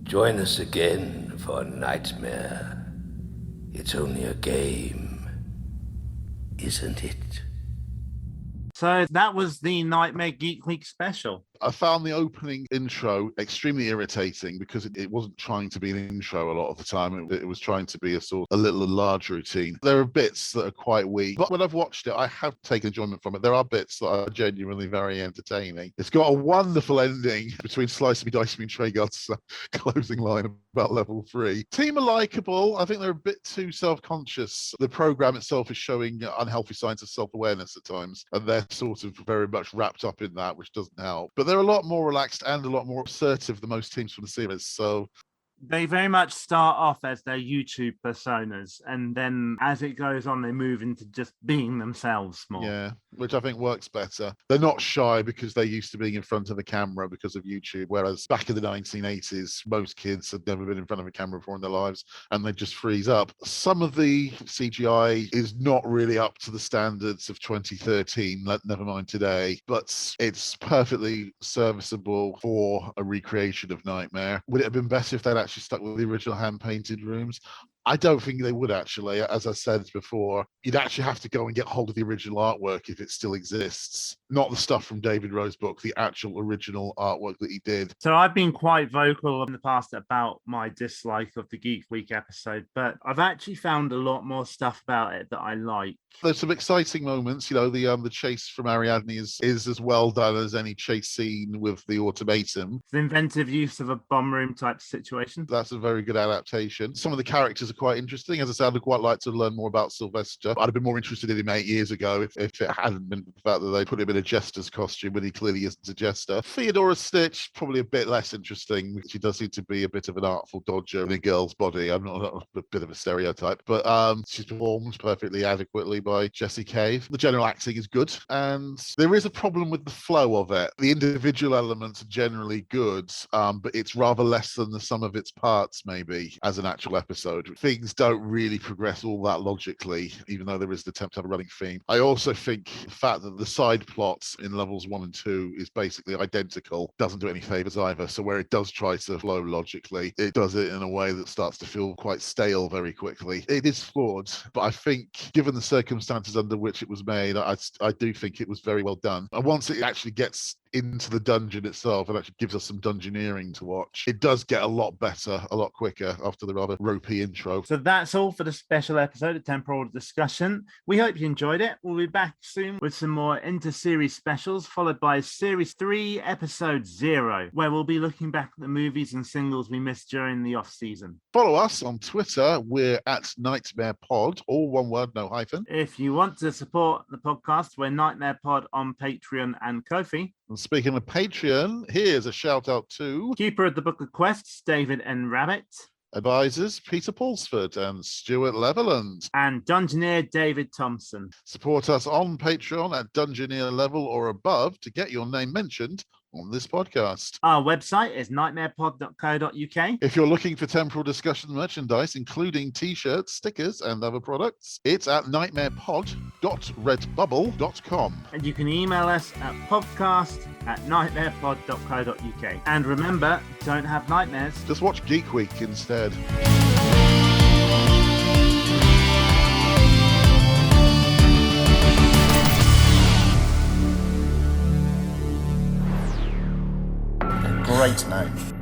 join us again for Nightmare. It's only a game, isn't it? So that was the Nightmare Geek Week special. I found the opening intro extremely irritating because it wasn't trying to be an intro a lot of the time. It was trying to be a little large routine. There are bits that are quite weak, but when I've watched it, I have taken enjoyment from it. There are bits that are genuinely very entertaining. It's got a wonderful ending between Slice Me, Dice Me and Traegard's closing line about level 3. Team are likeable. I think they're a bit too self-conscious. The program itself is showing unhealthy signs of self-awareness at times, and they're sort of very much wrapped up in that, which doesn't help. But they're a lot more relaxed and a lot more assertive than most teams from the series. So they very much start off as their YouTube personas, and then as it goes on, they move into just being themselves more. Yeah, which I think works better. They're not shy because they're used to being in front of a camera because of YouTube, whereas back in the 1980s, most kids had never been in front of a camera before in their lives, and they just freeze up. Some of the CGI is not really up to the standards of 2013, never mind today, but it's perfectly serviceable for a recreation of Nightmare. Would it have been better if they'd actually stuck with the original hand-painted rooms? I don't think they would actually. As I said before, you'd actually have to go and get hold of the original artwork if it still exists. Not the stuff from David Rowe's book, the actual original artwork that he did. So I've been quite vocal in the past about my dislike of the Geek Week episode, but I've actually found a lot more stuff about it that I like. There's some exciting moments. The chase from Ariadne is as well done as any chase scene with the automaton. The inventive use of a bomb room type situation. That's a very good adaptation. Some of the characters are quite interesting. As I said, I'd quite like to learn more about Sylvester. I'd have been more interested in him 8 years ago if it hadn't been for the fact that they put him in a jester's costume, but he clearly isn't a jester. Theodora Stitch, probably a bit less interesting. She does seem to be a bit of an artful dodger in a girl's body. I'm not a bit of a stereotype, but she's performed perfectly adequately by Jessie Cave. The general acting is good, and there is a problem with the flow of it. The individual elements are generally good, but it's rather less than the sum of its parts, maybe, as an actual episode. Things don't really progress all that logically, even though there is the attempt to have a running theme. I also think the fact that the side plots in levels 1 and 2 is basically identical doesn't do any favors either. So where it does try to flow logically, it does it in a way that starts to feel quite stale very quickly. It is flawed, but I think given the circumstances under which it was made, I do think it was very well done. And once it actually gets into the dungeon itself and actually gives us some dungeoneering to watch, it does get a lot better, a lot quicker after the rather ropey intro. So that's all for the special episode of Temporal Discussion. We hope you enjoyed it. We'll be back soon with some more inter-series specials, followed by Series 3, Episode 0, where we'll be looking back at the movies and singles we missed during the off-season. Follow us on Twitter. We're at Nightmare Pod, all one word, no hyphen. If you want to support the podcast, we're Nightmare Pod on Patreon and Ko-fi. And speaking of Patreon, here's a shout out to Keeper of the Book of Quests, David N. Rabbit. Advisors, Peter Paulsford and Stuart Leveland. And Dungeoneer David Thompson. Support us on Patreon at Dungeoneer level or above to get your name mentioned on this podcast. Our website is nightmarepod.co.uk. If you're looking for Temporal Discussion merchandise, including t-shirts, stickers, and other products, it's at nightmarepod.redbubble.com. And you can email us at podcast@nightmarepod.co.uk. And remember, don't have nightmares. Just watch Geek Week instead. Great name.